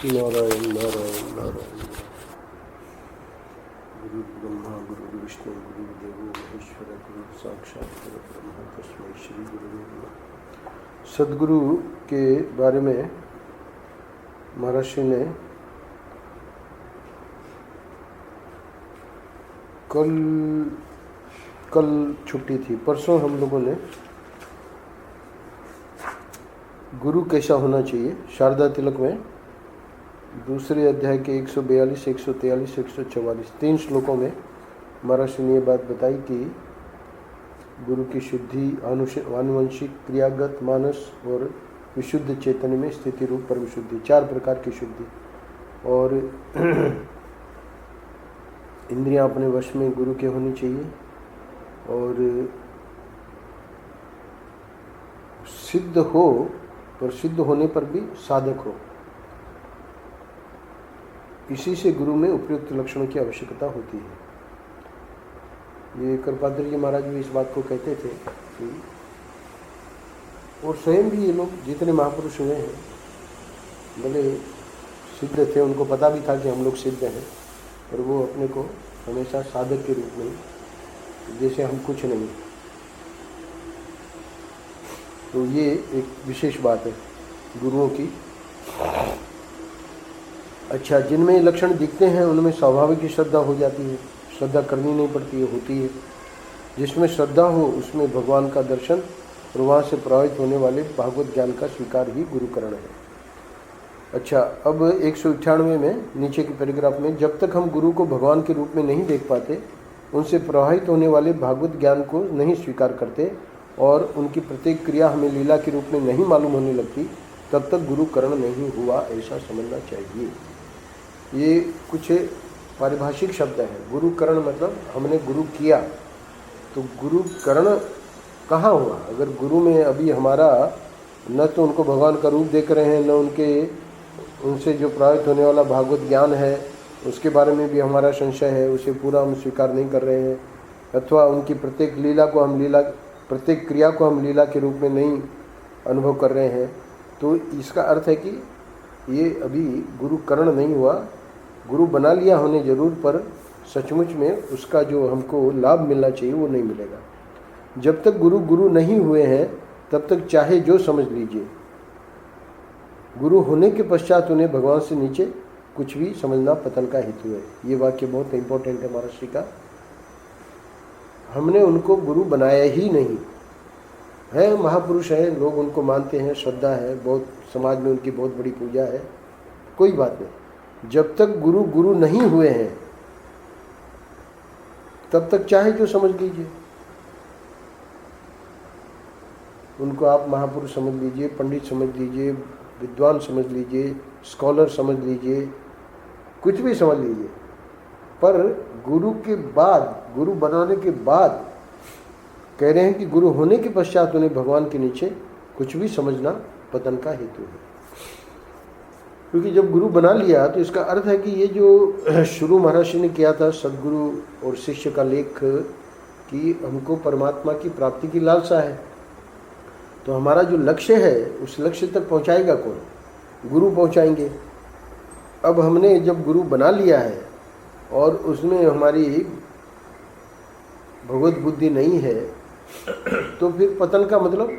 नारायण नारायण नारायण। गुरु ब्रह्मा गुरु विष्णु गुरु देवो महेश्वर गुरु साक्षात परब्रह्म तस्मै श्री गुरुवे नमः। सद्गुरु के बारे में महर्षि ने कल छुट्टी थी, परसों हम लोगों ने गुरु कैसा होना चाहिए शारदा तिलक में दूसरे अध्याय के 142, 143, 144 तीन श्लोकों में महर्षि ने ये बात बताई कि गुरु की शुद्धि आनुवंशिक, क्रियागत, मानस और विशुद्ध चैतन्य में स्थिति रूप पर विशुद्धि, चार प्रकार की शुद्धि। और इंद्रियां अपने वश में गुरु के होनी चाहिए और सिद्ध हो, पर सिद्ध होने पर भी साधक हो। इसी से गुरु में उपयुक्त लक्षणों की आवश्यकता होती है। ये कृपाद्री जी महाराज भी इस बात को कहते थे कि और स्वयं भी ये लोग जितने महापुरुष हुए हैं भले सिद्ध थे, उनको पता भी था कि हम लोग सिद्ध हैं, और वो अपने को हमेशा साधक के रूप में, जैसे हम कुछ नहीं। तो ये एक विशेष बात है गुरुओं की। अच्छा, जिनमें ये लक्षण दिखते हैं उनमें स्वाभाविक ही श्रद्धा हो जाती है, श्रद्धा करनी नहीं पड़ती है, होती है। जिसमें श्रद्धा हो उसमें भगवान का दर्शन और वहाँ से प्रभावित होने वाले भागवत ज्ञान का स्वीकार ही गुरुकरण है। अच्छा, अब 198 में नीचे के पैराग्राफ में, जब तक हम गुरु को भगवान के रूप में नहीं देख पाते, उनसे प्रभावित होने वाले भागवत ज्ञान को नहीं स्वीकार करते और उनकी प्रत्येक क्रिया हमें लीला के रूप में नहीं मालूम होने लगती, तब तक गुरुकरण नहीं हुआ, ऐसा समझना चाहिए। ये कुछ पारिभाषिक शब्द हैं। गुरुकरण मतलब हमने गुरु किया, तो गुरुकरण कहाँ हुआ? अगर गुरु में अभी हमारा न तो उनको भगवान का रूप देख रहे हैं, न उनसे जो प्रभावित होने वाला भागवत ज्ञान है उसके बारे में भी हमारा संशय है, उसे पूरा हम स्वीकार नहीं कर रहे हैं, अथवा उनकी प्रत्येक प्रत्येक क्रिया को हम लीला के रूप में नहीं अनुभव कर रहे हैं, तो इसका अर्थ है कि ये अभी गुरुकरण नहीं हुआ। गुरु बना लिया होने जरूर, पर सचमुच में उसका जो हमको लाभ मिलना चाहिए वो नहीं मिलेगा। जब तक गुरु नहीं हुए हैं तब तक चाहे जो समझ लीजिए, गुरु होने के पश्चात उन्हें भगवान से नीचे कुछ भी समझना पतन का हेतु है। ये वाक्य बहुत इंपॉर्टेंट है महर्षि का। हमने उनको गुरु बनाया ही नहीं है। महापुरुष है, लोग उनको मानते हैं, श्रद्धा है, बहुत समाज में उनकी बहुत बड़ी पूजा है, कोई बात नहीं। जब तक गुरु नहीं हुए हैं तब तक चाहे जो समझ लीजिए, उनको आप महापुरुष समझ लीजिए, पंडित समझ लीजिए, विद्वान समझ लीजिए, स्कॉलर समझ लीजिए, कुछ भी समझ लीजिए, पर गुरु के बाद, गुरु बनाने के बाद कह रहे हैं कि गुरु होने के पश्चात उन्हें भगवान के नीचे कुछ भी समझना पतन का हेतु है। क्योंकि जब गुरु बना लिया तो इसका अर्थ है कि ये जो शुरू महर्षि ने किया था सदगुरु और शिष्य का लेख, कि हमको परमात्मा की प्राप्ति की लालसा है, तो हमारा जो लक्ष्य है उस लक्ष्य तक पहुंचाएगा कौन? गुरु पहुंचाएंगे। अब हमने जब गुरु बना लिया है और उसमें हमारी भगवत बुद्धि नहीं है, तो फिर पतन का मतलब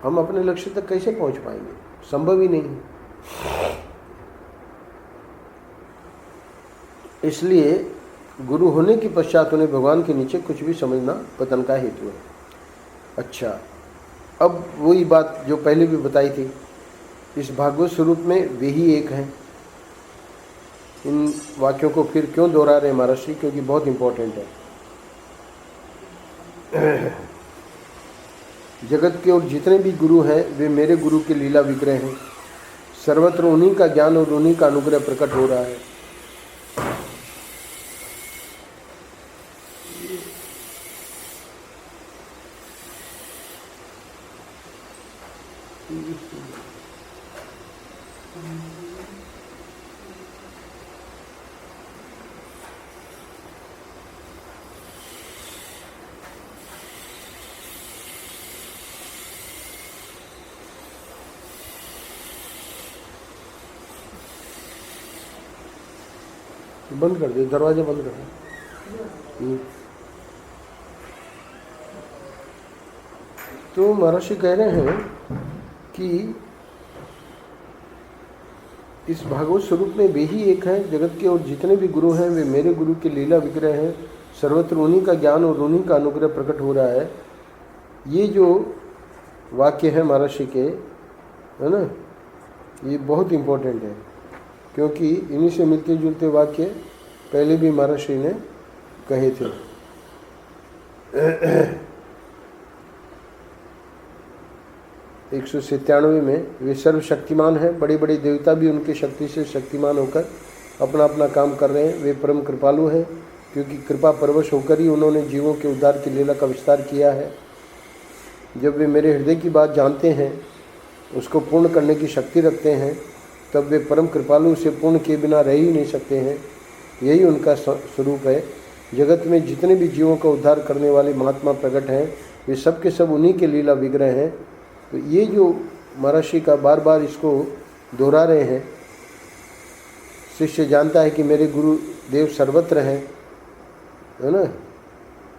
हम अपने लक्ष्य तक कैसे पहुंच पाएंगे? संभव ही नहीं। इसलिए गुरु होने के पश्चात उन्हें भगवान के नीचे कुछ भी समझना पतन का हेतु है। अच्छा, अब वही बात जो पहले भी बताई थी, इस भागवत स्वरूप में वे ही एक हैं। इन वाक्यों को फिर क्यों दोहरा रहे महर्षि? क्योंकि बहुत इंपॉर्टेंट है। जगत के और जितने भी गुरु हैं वे मेरे गुरु के लीला विग्रह हैं। सर्वत्र उन्हीं का ज्ञान और उन्हीं का अनुग्रह प्रकट हो रहा है। बंद कर दे, दरवाजा बंद कर दे। तो महर्षि कह रहे हैं कि इस भागवत स्वरूप में वे ही एक है जगत के, और जितने भी गुरु हैं वे मेरे गुरु के लीला विग्रह हैं। सर्वत्र उन्हीं का ज्ञान और उन्हीं का अनुग्रह प्रकट हो रहा है। ये जो वाक्य है महर्षि के, है ना, ये बहुत इम्पोर्टेंट है, क्योंकि इन्हीं से मिलते जुलते वाक्य पहले भी महर्षि ने कहे थे। 197 में वे सर्वशक्तिमान हैं, बड़े बड़े देवता भी उनकी शक्ति से शक्तिमान होकर अपना अपना काम कर रहे हैं। वे परम कृपालु हैं, क्योंकि कृपा परवश होकर ही उन्होंने जीवों के उद्धार की लीला का विस्तार किया है। जब वे मेरे हृदय की बात जानते हैं, उसको पूर्ण करने की शक्ति रखते हैं, तब वे परम कृपालु से पूर्ण किए बिना रह ही नहीं सकते हैं। यही उनका स्वरूप है। जगत में जितने भी जीवों का उद्धार करने वाले महात्मा प्रकट हैं, वे सब के सब उन्हीं के लीला विग्रह हैं। तो ये जो महर्षि का बार बार इसको दोहरा रहे हैं, शिष्य जानता है कि मेरे गुरु देव सर्वत्र हैं, है ना,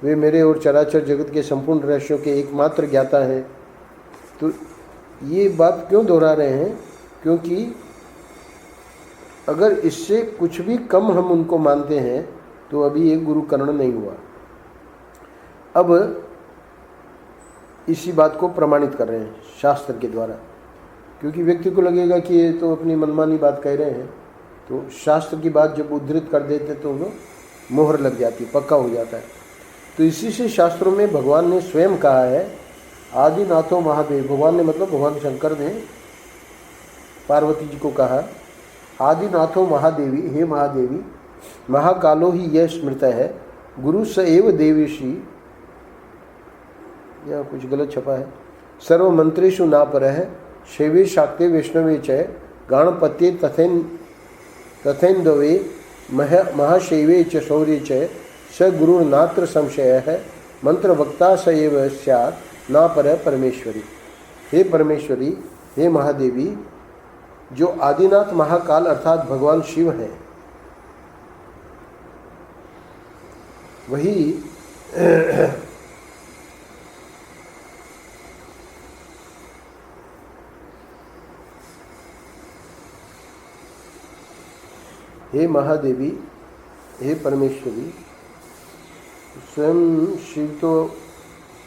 वे मेरे और चराचर जगत के संपूर्ण रहस्यों के एकमात्र ज्ञाता हैं। तो ये बात क्यों दोहरा रहे हैं? क्योंकि अगर इससे कुछ भी कम हम उनको मानते हैं तो अभी ये गुरु कर्ण नहीं हुआ। अब इसी बात को प्रमाणित कर रहे हैं शास्त्र के द्वारा, क्योंकि व्यक्ति को लगेगा कि ये तो अपनी मनमानी बात कह रहे हैं, तो शास्त्र की बात जब उद्धृत कर देते तो वो मोहर लग जाती, पक्का हो जाता है। तो इसी से शास्त्रों में भगवान ने स्वयं कहा है, आदिनाथो महादेव। भगवान ने मतलब भगवान शंकर ने पार्वती जी को कहा, आदिनाथो महादेवी, हे महादेवी, महाकालो ही यह स्मृत है, गुरु स एव देवेशी, यहाँ कुछ गलत छपा है, सर्व मंत्रेषु ना परः, शैवे शाक्ते वैष्णवे च, गणपत्ये तथेन्दवे महाशैवे च शौर्ये च, स गुरुर्नात्र संशयः, मंत्र वक्ता स एव स्यात् ना परः परमेश्वरी। हे परमेश्वरी, हे महादेवी, जो आदिनाथ महाकाल अर्थात भगवान शिव हैं, वही हे महादेवी, हे परमेश्वरी। स्वयं शिव तो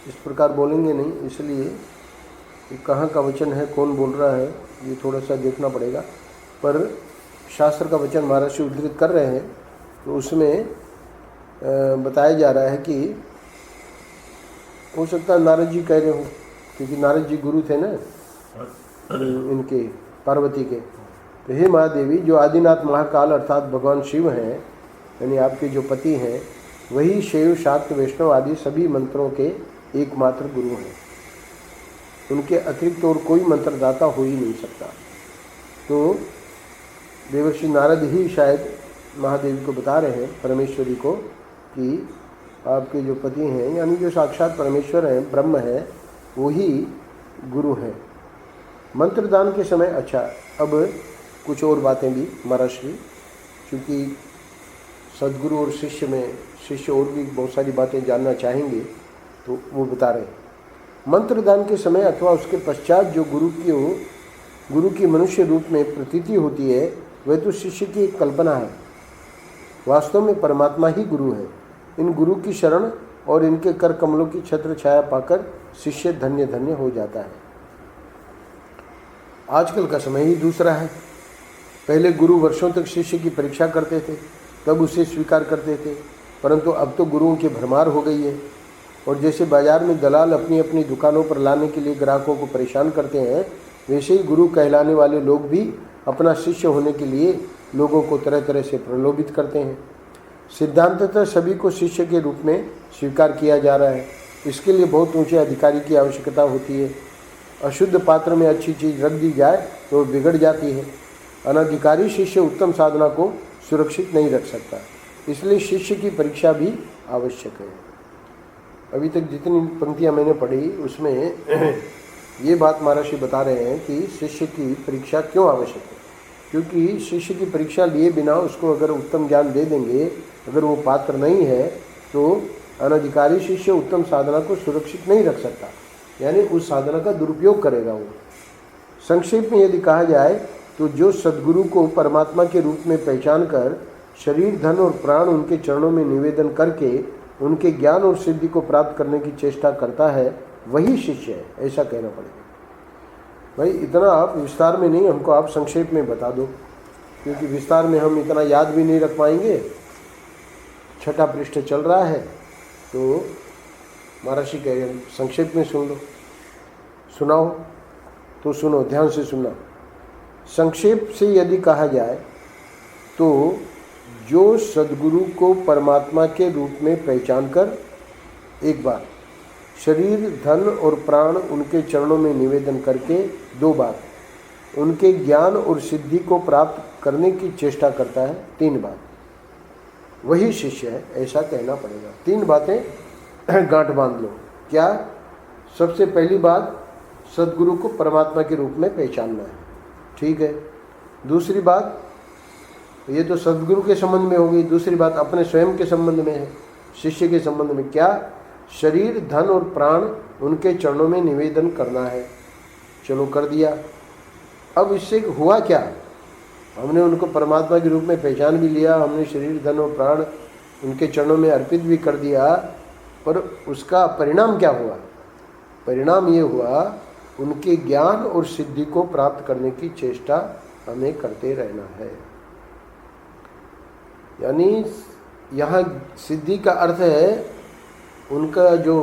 इस प्रकार बोलेंगे नहीं, इसलिए कहाँ का वचन है, कौन बोल रहा है, ये थोड़ा सा देखना पड़ेगा। पर शास्त्र का वचन महर्षि उद्धृत कर रहे हैं, तो उसमें बताया जा रहा है कि हो सकता है नारद जी कह रहे हो, क्योंकि नारद जी गुरु थे ना इनके, पार्वती के। तो हे महादेवी, जो आदिनाथ महाकाल अर्थात भगवान शिव हैं, यानी आपके जो पति हैं, वही शैव शाक्त वैष्णव आदि सभी मंत्रों के एकमात्र गुरु हैं। उनके अतिरिक्त और कोई मंत्रदाता हो ही नहीं सकता। तो देवर्षि नारद ही शायद महादेवी को बता रहे हैं, परमेश्वरी को, कि आपके जो पति हैं, यानी जो साक्षात परमेश्वर हैं, ब्रह्म हैं, वही गुरु हैं। मंत्रदान के समय, अच्छा अब कुछ और बातें भी महर्षि, चूँकि सद्गुरु और शिष्य में शिष्य और भी बहुत सारी बातें जानना चाहेंगे, तो वो बता रहे हैं। मंत्रदान के समय अथवा उसके पश्चात जो गुरु की मनुष्य रूप में प्रतीति होती है, वह तो शिष्य की एक कल्पना है। वास्तव में परमात्मा ही गुरु है। इन गुरु की शरण और इनके कर कमलों की छत्र छाया पाकर शिष्य धन्य धन्य हो जाता है। आजकल का समय ही दूसरा है। पहले गुरु वर्षों तक शिष्य की परीक्षा करते थे, तब उसे स्वीकार करते थे, परंतु अब तो गुरुओं की भरमार हो गई है। और जैसे बाजार में दलाल अपनी अपनी दुकानों पर लाने के लिए ग्राहकों को परेशान करते हैं, वैसे ही गुरु कहलाने वाले लोग भी अपना शिष्य होने के लिए लोगों को तरह तरह से प्रलोभित करते हैं। सिद्धांततः सभी को शिष्य के रूप में स्वीकार किया जा रहा है। इसके लिए बहुत ऊंचे अधिकारी की आवश्यकता होती है। अशुद्ध पात्र में अच्छी चीज़ रख दी जाए तो बिगड़ जाती है। अनधिकारी शिष्य उत्तम साधना को सुरक्षित नहीं रख सकता, इसलिए शिष्य की परीक्षा भी आवश्यक है। अभी तक जितनी पंक्तियाँ मैंने पढ़ी उसमें ये बात महर्षि बता रहे हैं कि शिष्य की परीक्षा क्यों आवश्यक है। क्योंकि शिष्य की परीक्षा लिए बिना उसको अगर उत्तम ज्ञान दे देंगे, अगर वो पात्र नहीं है, तो अनधिकारी शिष्य उत्तम साधना को सुरक्षित नहीं रख सकता, यानी उस साधना का दुरुपयोग करेगा वो। संक्षेप में यदि कहा जाए तो जो सद्गुरु को परमात्मा के रूप में पहचान कर शरीर, धन और प्राण उनके चरणों में निवेदन करके उनके ज्ञान और सिद्धि को प्राप्त करने की चेष्टा करता है, वही शिष्य है, ऐसा कहना पड़ेगा। भाई इतना आप विस्तार में नहीं, हमको आप संक्षेप में बता दो, क्योंकि विस्तार में हम इतना याद भी नहीं रख पाएंगे। 6ठा पृष्ठ चल रहा है, तो महर्षि कह रहे संक्षेप में सुन लो। सुनाओ तो सुनो, ध्यान से सुनना। संक्षेप से यदि कहा जाए तो जो सद्गुरु को परमात्मा के रूप में पहचान कर एक बार शरीर, धन और प्राण उनके चरणों में निवेदन करके 2 बार उनके ज्ञान और सिद्धि को प्राप्त करने की चेष्टा करता है 3 बार, वही शिष्य है, ऐसा कहना पड़ेगा। 3 बातें गांठ बांध लो। क्या? सबसे पहली बात, सद्गुरु को परमात्मा के रूप में पहचानना है, ठीक है। दूसरी बात, ये तो सद्गुरु के संबंध में होगी। दूसरी बात अपने स्वयं के संबंध में है, शिष्य के संबंध में। क्या? शरीर, धन और प्राण उनके चरणों में निवेदन करना है। चलो कर दिया। अब इससे हुआ क्या? हमने उनको परमात्मा के रूप में पहचान भी लिया, हमने शरीर, धन और प्राण उनके चरणों में अर्पित भी कर दिया, पर उसका परिणाम क्या हुआ? परिणाम ये हुआ, उनके ज्ञान और सिद्धि को प्राप्त करने की चेष्टा हमें करते रहना है। यानी यहाँ सिद्धि का अर्थ है उनका जो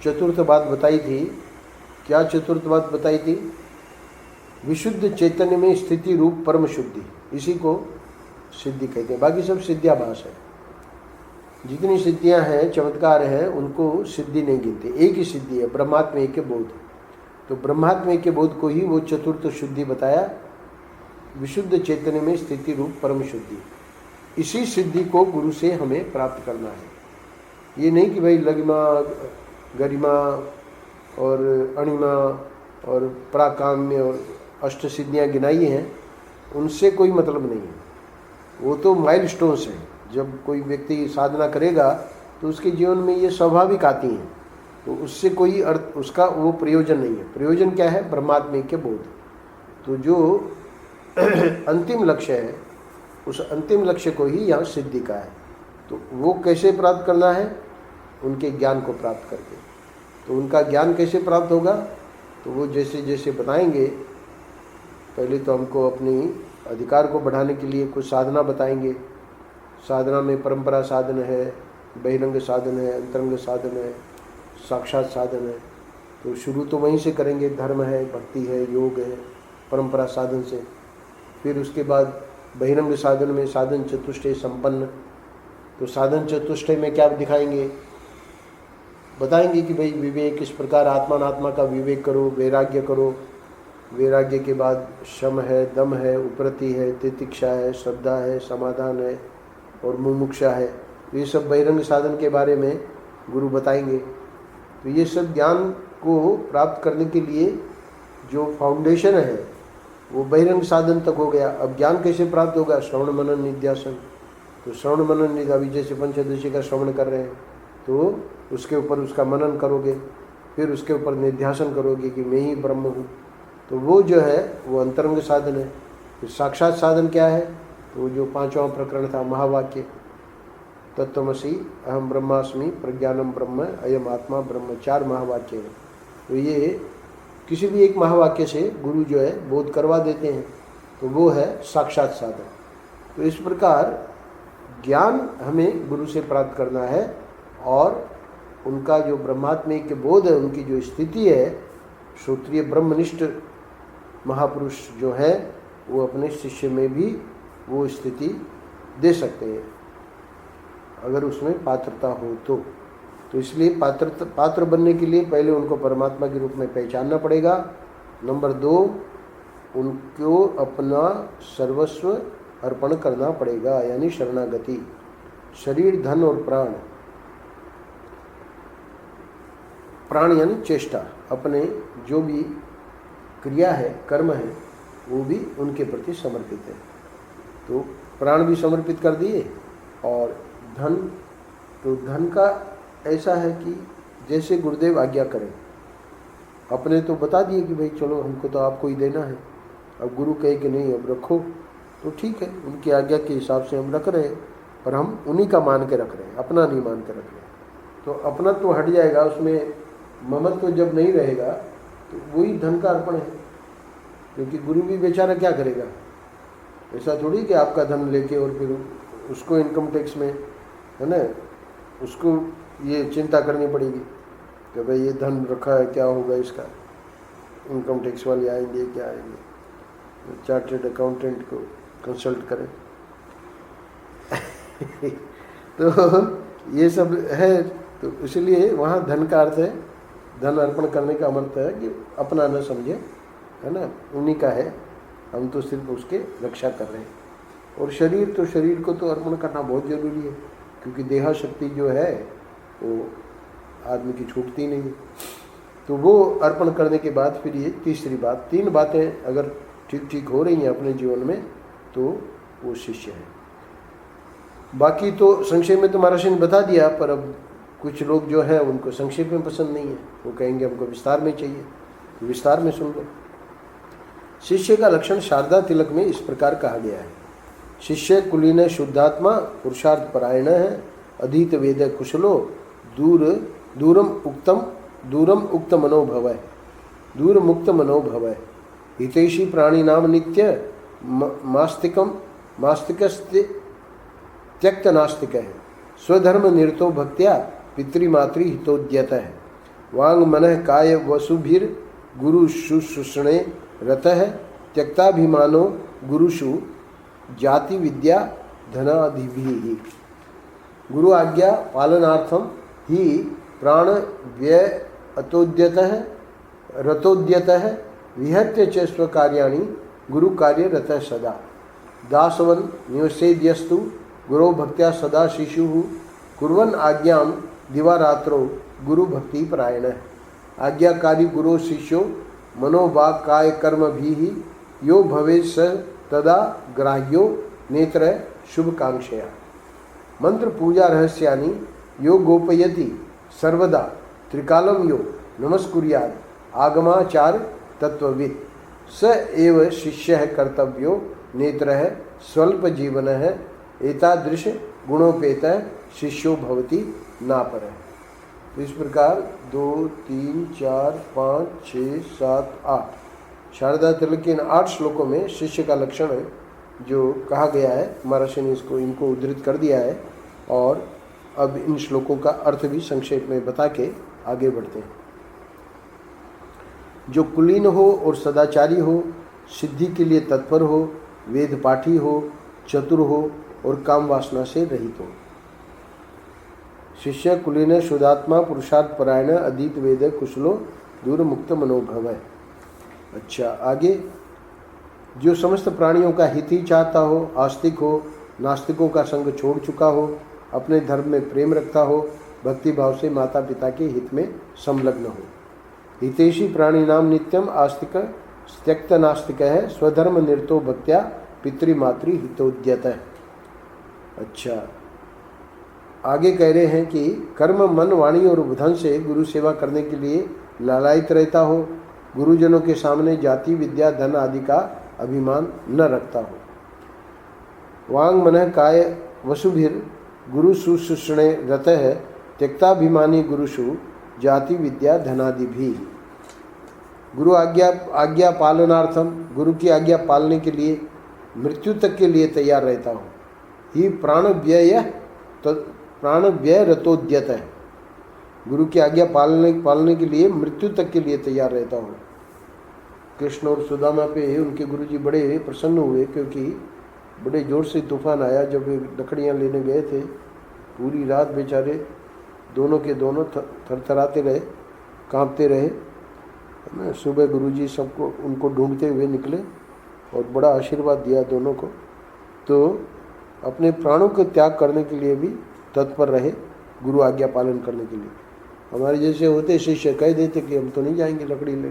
चतुर्थ बात बताई थी। क्या चतुर्थ बात बताई थी? विशुद्ध चैतन्य में स्थिति रूप परम शुद्धि, इसी को सिद्धि कहते हैं। बाकी सब सिद्ध्याभास है। जितनी सिद्धियां हैं, चमत्कार हैं, उनको सिद्धि नहीं गिनते। एक ही सिद्धि है, ब्रह्मात्म ऐक्य बोध। तो ब्रह्मात्म ऐक्य बोध को ही वो चतुर्थ शुद्धि बताया, विशुद्ध चैतन्य में स्थिति रूप परम शुद्धि। इसी सिद्धि को गुरु से हमें प्राप्त करना है। ये नहीं कि भाई लगिमा, गरिमा और अणिमा और प्राकाम्य और अष्ट सिद्धियाँ गिनाई हैं, उनसे कोई मतलब नहीं है। वो तो माइलस्टोन्स हैं। जब कोई व्यक्ति साधना करेगा तो उसके जीवन में ये स्वाभाविक आती हैं, तो उससे कोई अर्थ, उसका वो प्रयोजन नहीं है। प्रयोजन क्या है? ब्रह्मात्म के बोध। तो जो अंतिम लक्ष्य है, उस अंतिम लक्ष्य को ही यहाँ सिद्धि का है। तो वो कैसे प्राप्त करना है? उनके ज्ञान को प्राप्त करके। तो उनका ज्ञान कैसे प्राप्त होगा? तो वो जैसे जैसे बताएंगे, पहले तो हमको अपनी अधिकार को बढ़ाने के लिए कुछ साधना बताएंगे। साधना में परंपरा साधन है, बहिरंग साधन है, अंतरंग साधन है, साक्षात साधन है। तो शुरू तो वहीं से करेंगे, धर्म है, भक्ति है, योग है, परंपरा साधन से। फिर उसके बाद बहिरंग साधन में साधन चतुष्टय संपन्न। तो साधन चतुष्टय में क्या दिखाएंगे? बताएंगे कि भाई विवेक, इस प्रकार आत्मात्मा का विवेक करो, वैराग्य करो। वैराग्य के बाद शम है, दम है, उपरति है, तितिक्षा है, श्रद्धा है, समाधान है और मुमुक्षा है। तो ये सब बहिरंग साधन के बारे में गुरु बताएंगे। तो ये सब ज्ञान को प्राप्त करने के लिए जो फाउंडेशन है वो बहिरंग साधन तक हो गया। अब ज्ञान कैसे प्राप्त होगा? श्रवण मनन निध्यासन। तो श्रवण मनन निध्यासन, अभी जैसे पंचदशी का श्रवण कर रहे हैं, तो उसके ऊपर उसका मनन करोगे, फिर उसके ऊपर निध्यासन करोगे कि मैं ही ब्रह्म हूँ। तो वो जो है वो अंतरंग साधन है। फिर साक्षात साधन क्या है? तो जो 5वां प्रकरण था, महावाक्य, तत्त्वमसि अहम ब्रह्मास्मि प्रज्ञानम ब्रह्म अयम आत्मा ब्रह्म, 4 महावाक्य हैं। तो ये किसी भी एक महावाक्य से गुरु जो है बोध करवा देते हैं, तो वो है साक्षात साधन। तो इस प्रकार ज्ञान हमें गुरु से प्राप्त करना है, और उनका जो ब्रह्मात्म के बोध है, उनकी जो स्थिति है, श्रोत्रिय ब्रह्मनिष्ठ महापुरुष जो है वो अपने शिष्य में भी वो स्थिति दे सकते हैं, अगर उसमें पात्रता हो तो। इसलिए पात्र बनने के लिए पहले उनको परमात्मा के रूप में पहचानना पड़ेगा। नंबर 2, उनको अपना सर्वस्व अर्पण करना पड़ेगा, यानी शरणागति। शरीर, धन और प्राण, प्राण यानी चेष्टा, अपने जो भी क्रिया है, कर्म है, वो भी उनके प्रति समर्पित है। तो प्राण भी समर्पित कर दिए। और धन, तो धन का ऐसा है कि जैसे गुरुदेव आज्ञा करें। अपने तो बता दिए कि भाई चलो हमको तो आपको ही देना है, अब गुरु कहे कि नहीं अब रखो, तो ठीक है, उनकी आज्ञा के हिसाब से हम रख रहे हैं, पर हम उन्हीं का मान के रख रहे हैं, अपना नहीं मान के रख रहे हैं। तो अपना तो हट जाएगा, उसमें ममत्व तो जब नहीं रहेगा तो वही धन का अर्पण है। क्योंकि गुरु भी बेचारा क्या करेगा, ऐसा थोड़ी कि आपका धन लेके और फिर उसको इनकम टैक्स में, है ना, उसको ये चिंता करनी पड़ेगी कि भाई ये धन रखा है क्या होगा इसका, इनकम टैक्स वाले आएंगे क्या आएंगे, चार्टर्ड अकाउंटेंट को कंसल्ट करें। तो ये सब है, तो इसलिए वहाँ धन का अर्थ है, धन अर्पण करने का अर्थ है कि अपना न समझे, है ना, उन्हीं का है, हम तो सिर्फ उसके रक्षा कर रहे हैं। और शरीर, तो शरीर को तो अर्पण करना बहुत ज़रूरी है, क्योंकि देहा शक्ति जो है वो आदमी की छूटती नहीं है। तो वो अर्पण करने के बाद फिर ये तीसरी बात, 3 बातें अगर ठीक ठीक हो रही हैं अपने जीवन में तो वो शिष्य है। बाकी तो संक्षेप में तो महाराज ने बता दिया, पर अब कुछ लोग जो हैं उनको संक्षेप में पसंद नहीं है, वो कहेंगे हमको विस्तार में चाहिए, तो विस्तार में सुन लो। शिष्य का लक्षण शारदा तिलक में इस प्रकार कहा गया है। शिष्य कुलीन शुद्धात्मा पुरुषार्थ परायण है, अधीत वेद कुशलो, दूरम उक्त मनोभव है, दूर मुक्त मनोभव है, हितैषी प्राणी नाम नित्य मास्तिकस्ते त्यक्त नास्तिक है, स्वधर्म निरतो भक्त्या पितृमातृ हितोद्यत है, वांग मनः काय वसुभिर गुरु शुश्रूषणे रत है, त्यक्ताभिमानो गुरुषु जाति विद्या धनादिभिः। गुरु आज्ञा पालनार्थम ही प्राण व्यय अतोद्यतः रतोद्यतः विहत्य च स्वकार्याणि गुरु कार्य रतः सदा। दासवन निवसेद्यस्तु गुरो भक्त्या सदा शिशु कुर्वन् आज्ञां दिवारात्रो गुरु भक्ति परायण। आज्ञाकारी गुरु शिष्यो मनोभाग काय कर्म भी यो भवेत् स तदा ग्राह्यो नेत्र शुभकांक्षया। मंत्र पूजा रहस्यानि यो गोपयति सर्वदा त्रिकालं यो नमस्कुर्यात् आगमाचार तत्वविद स एव शिष्यः कर्तव्यो नेत्रः स्वल्प जीवनः एतादृश गुणोपेतः शिष्यो भवति नापरः। तो इस प्रकार 2, 3, 4, 5, 6, 7, 8 शारदा तिलक के इन 8 श्लोकों में शिष्य का लक्षण जो कहा गया है, महाराज ने इनको उद्धृत कर दिया है। और अब इन श्लोकों का अर्थ भी संक्षेप में बता के आगे बढ़ते हैं। जो कुलीन हो और सदाचारी हो, सिद्धि के लिए तत्पर हो, वेद पाठी हो, चतुर हो और काम वासना से रहित हो। शिष्य कुलीन शुद्धात्मा पुरुषार्थ परायण अधीत वेद कुशलो दूर मुक्त मनोभव है। अच्छा, आगे जो समस्त प्राणियों का हित ही चाहता हो, आस्तिक हो, नास्तिकों का संग छोड़ चुका हो, अपने धर्म में प्रेम रखता हो, भक्ति भाव से माता पिता के हित में संलग्न हो। हितेशी प्राणी नाम नित्यम आस्तिक त्यक्त नास्तिक है, स्वधर्म निरतो भक्त्या पितृमातृ हितोद्यत है। अच्छा, आगे कह रहे हैं कि कर्म मन वाणी और धन से गुरु सेवा करने के लिए लालायित रहता हो, गुरुजनों के सामने जाति विद्या धन आदि का अभिमान न रखता हो। वांग मन काय वसुभिर गुरु शुश्रूषणे रत है, त्यक्ताभिमानी गुरुषु जाति विद्या धनादि भी। गुरु आज्ञा पालनार्थम, गुरु की आज्ञा पालने के लिए मृत्यु तक के लिए तैयार रहता हो। ही प्राण व्यय रतोद्यत है, गुरु की आज्ञा पालने के लिए मृत्यु तक के लिए तैयार रहता हो। कृष्ण और सुदामा पे उनके गुरुजी बड़े प्रसन्न हुए, क्योंकि बड़े जोर से तूफान आया जब वे लकड़ियाँ लेने गए थे। पूरी रात बेचारे दोनों के दोनों थरथराते रहे, कांपते रहे। सुबह गुरुजी सबको उनको ढूंढते हुए निकले और बड़ा आशीर्वाद दिया दोनों को। तो अपने प्राणों को त्याग करने के लिए भी तत्पर रहे, गुरु आज्ञा पालन करने के लिए। हमारे जैसे होते शिष्य कह देते कि हम तो नहीं जाएंगे लकड़ी लेने,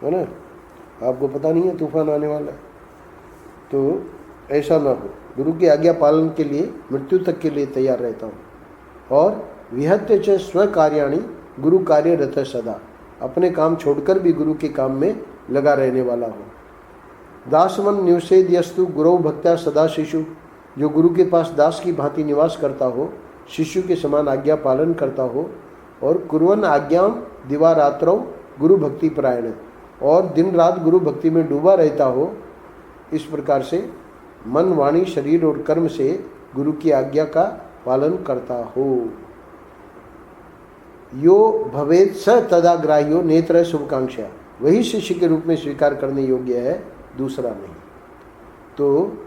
है ना, आपको पता नहीं है तूफान आने वाला है। तो ऐसा ना हो, गुरु की आज्ञा पालन के लिए मृत्यु तक के लिए तैयार रहता हूँ। और विहत्य च स्व कार्याणि गुरु कार्य रत सदा, अपने काम छोड़कर भी गुरु के काम में लगा रहने वाला हो। दासवन निवसेद यस्तु गुरु भक्त्या सदा शिशु, जो गुरु के पास दास की भांति निवास करता हो, शिशु के समान आज्ञा पालन करता हो। और कुर्वन् आज्ञाम दिवा रात्रौ गुरु भक्ति परायण, और दिन रात गुरु भक्ति में डूबा रहता हो। इस प्रकार से मन वाणी शरीर और कर्म से गुरु की आज्ञा का पालन करता हो। यो भवेत् स तदाग्राह्यो नेत्र शुभकांक्षा, वही शिष्य के रूप में स्वीकार करने योग्य है, दूसरा नहीं। तो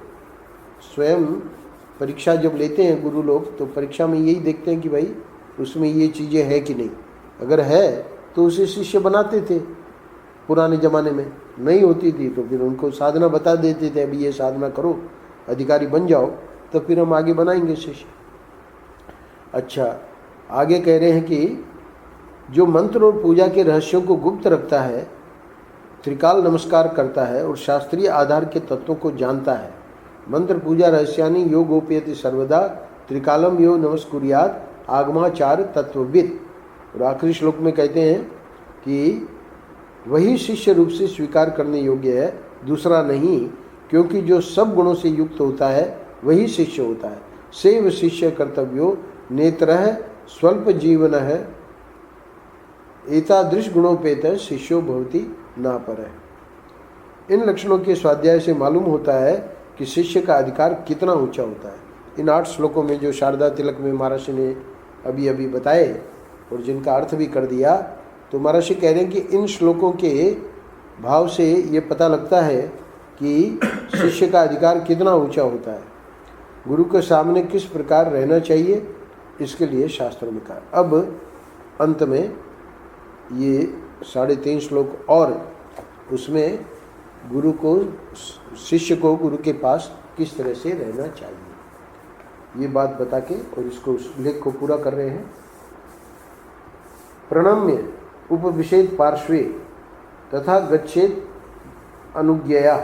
स्वयं परीक्षा जब लेते हैं गुरु लोग, तो परीक्षा में यही देखते हैं कि भाई उसमें ये चीज़ें है कि नहीं। अगर है तो उसे शिष्य बनाते थे। पुराने ज़माने में नहीं होती थी तो फिर उनको साधना बता देते थे, अभी ये साधना करो, अधिकारी बन जाओ, तो फिर हम आगे बनाएंगे शिष्य। अच्छा, आगे कह रहे हैं कि जो मंत्र और पूजा के रहस्यों को गुप्त रखता है, त्रिकाल नमस्कार करता है और शास्त्रीय आधार के तत्वों को जानता है, मंत्र पूजा रहस्यानि यो गोपयति सर्वदा त्रिकालम यो नमस्कुर्यात् आगमाचार तत्वविद। और आखिरी श्लोक में कहते हैं कि वही शिष्य रूप से स्वीकार करने योग्य है, दूसरा नहीं, क्योंकि जो सब गुणों से युक्त होता है वही शिष्य होता है। सेव शिष्य कर्तव्यो नेत्रः स्वल्प जीवन है, एतादृश गुणोपेत शिष्यो भवति ना पर। इन लक्षणों के स्वाध्याय से मालूम होता है कि शिष्य का अधिकार कितना ऊंचा होता है। इन 8 श्लोकों में जो शारदा तिलक में महर्षि ने अभी अभी बताए और जिनका अर्थ भी कर दिया, तो महर्षि कह रहे हैं कि इन श्लोकों के भाव से ये पता लगता है कि शिष्य का अधिकार कितना ऊंचा होता है, गुरु के सामने किस प्रकार रहना चाहिए, इसके लिए शास्त्रों में कहा। अब अंत में ये 3.5 श्लोक और उसमें गुरु को, शिष्य को गुरु के पास किस तरह से रहना चाहिए, ये बात बता के और इसको लेख को पूरा कर रहे हैं। प्रणम्य उपविशेत पार्श्वे तथा गच्छेत अनुज्ञया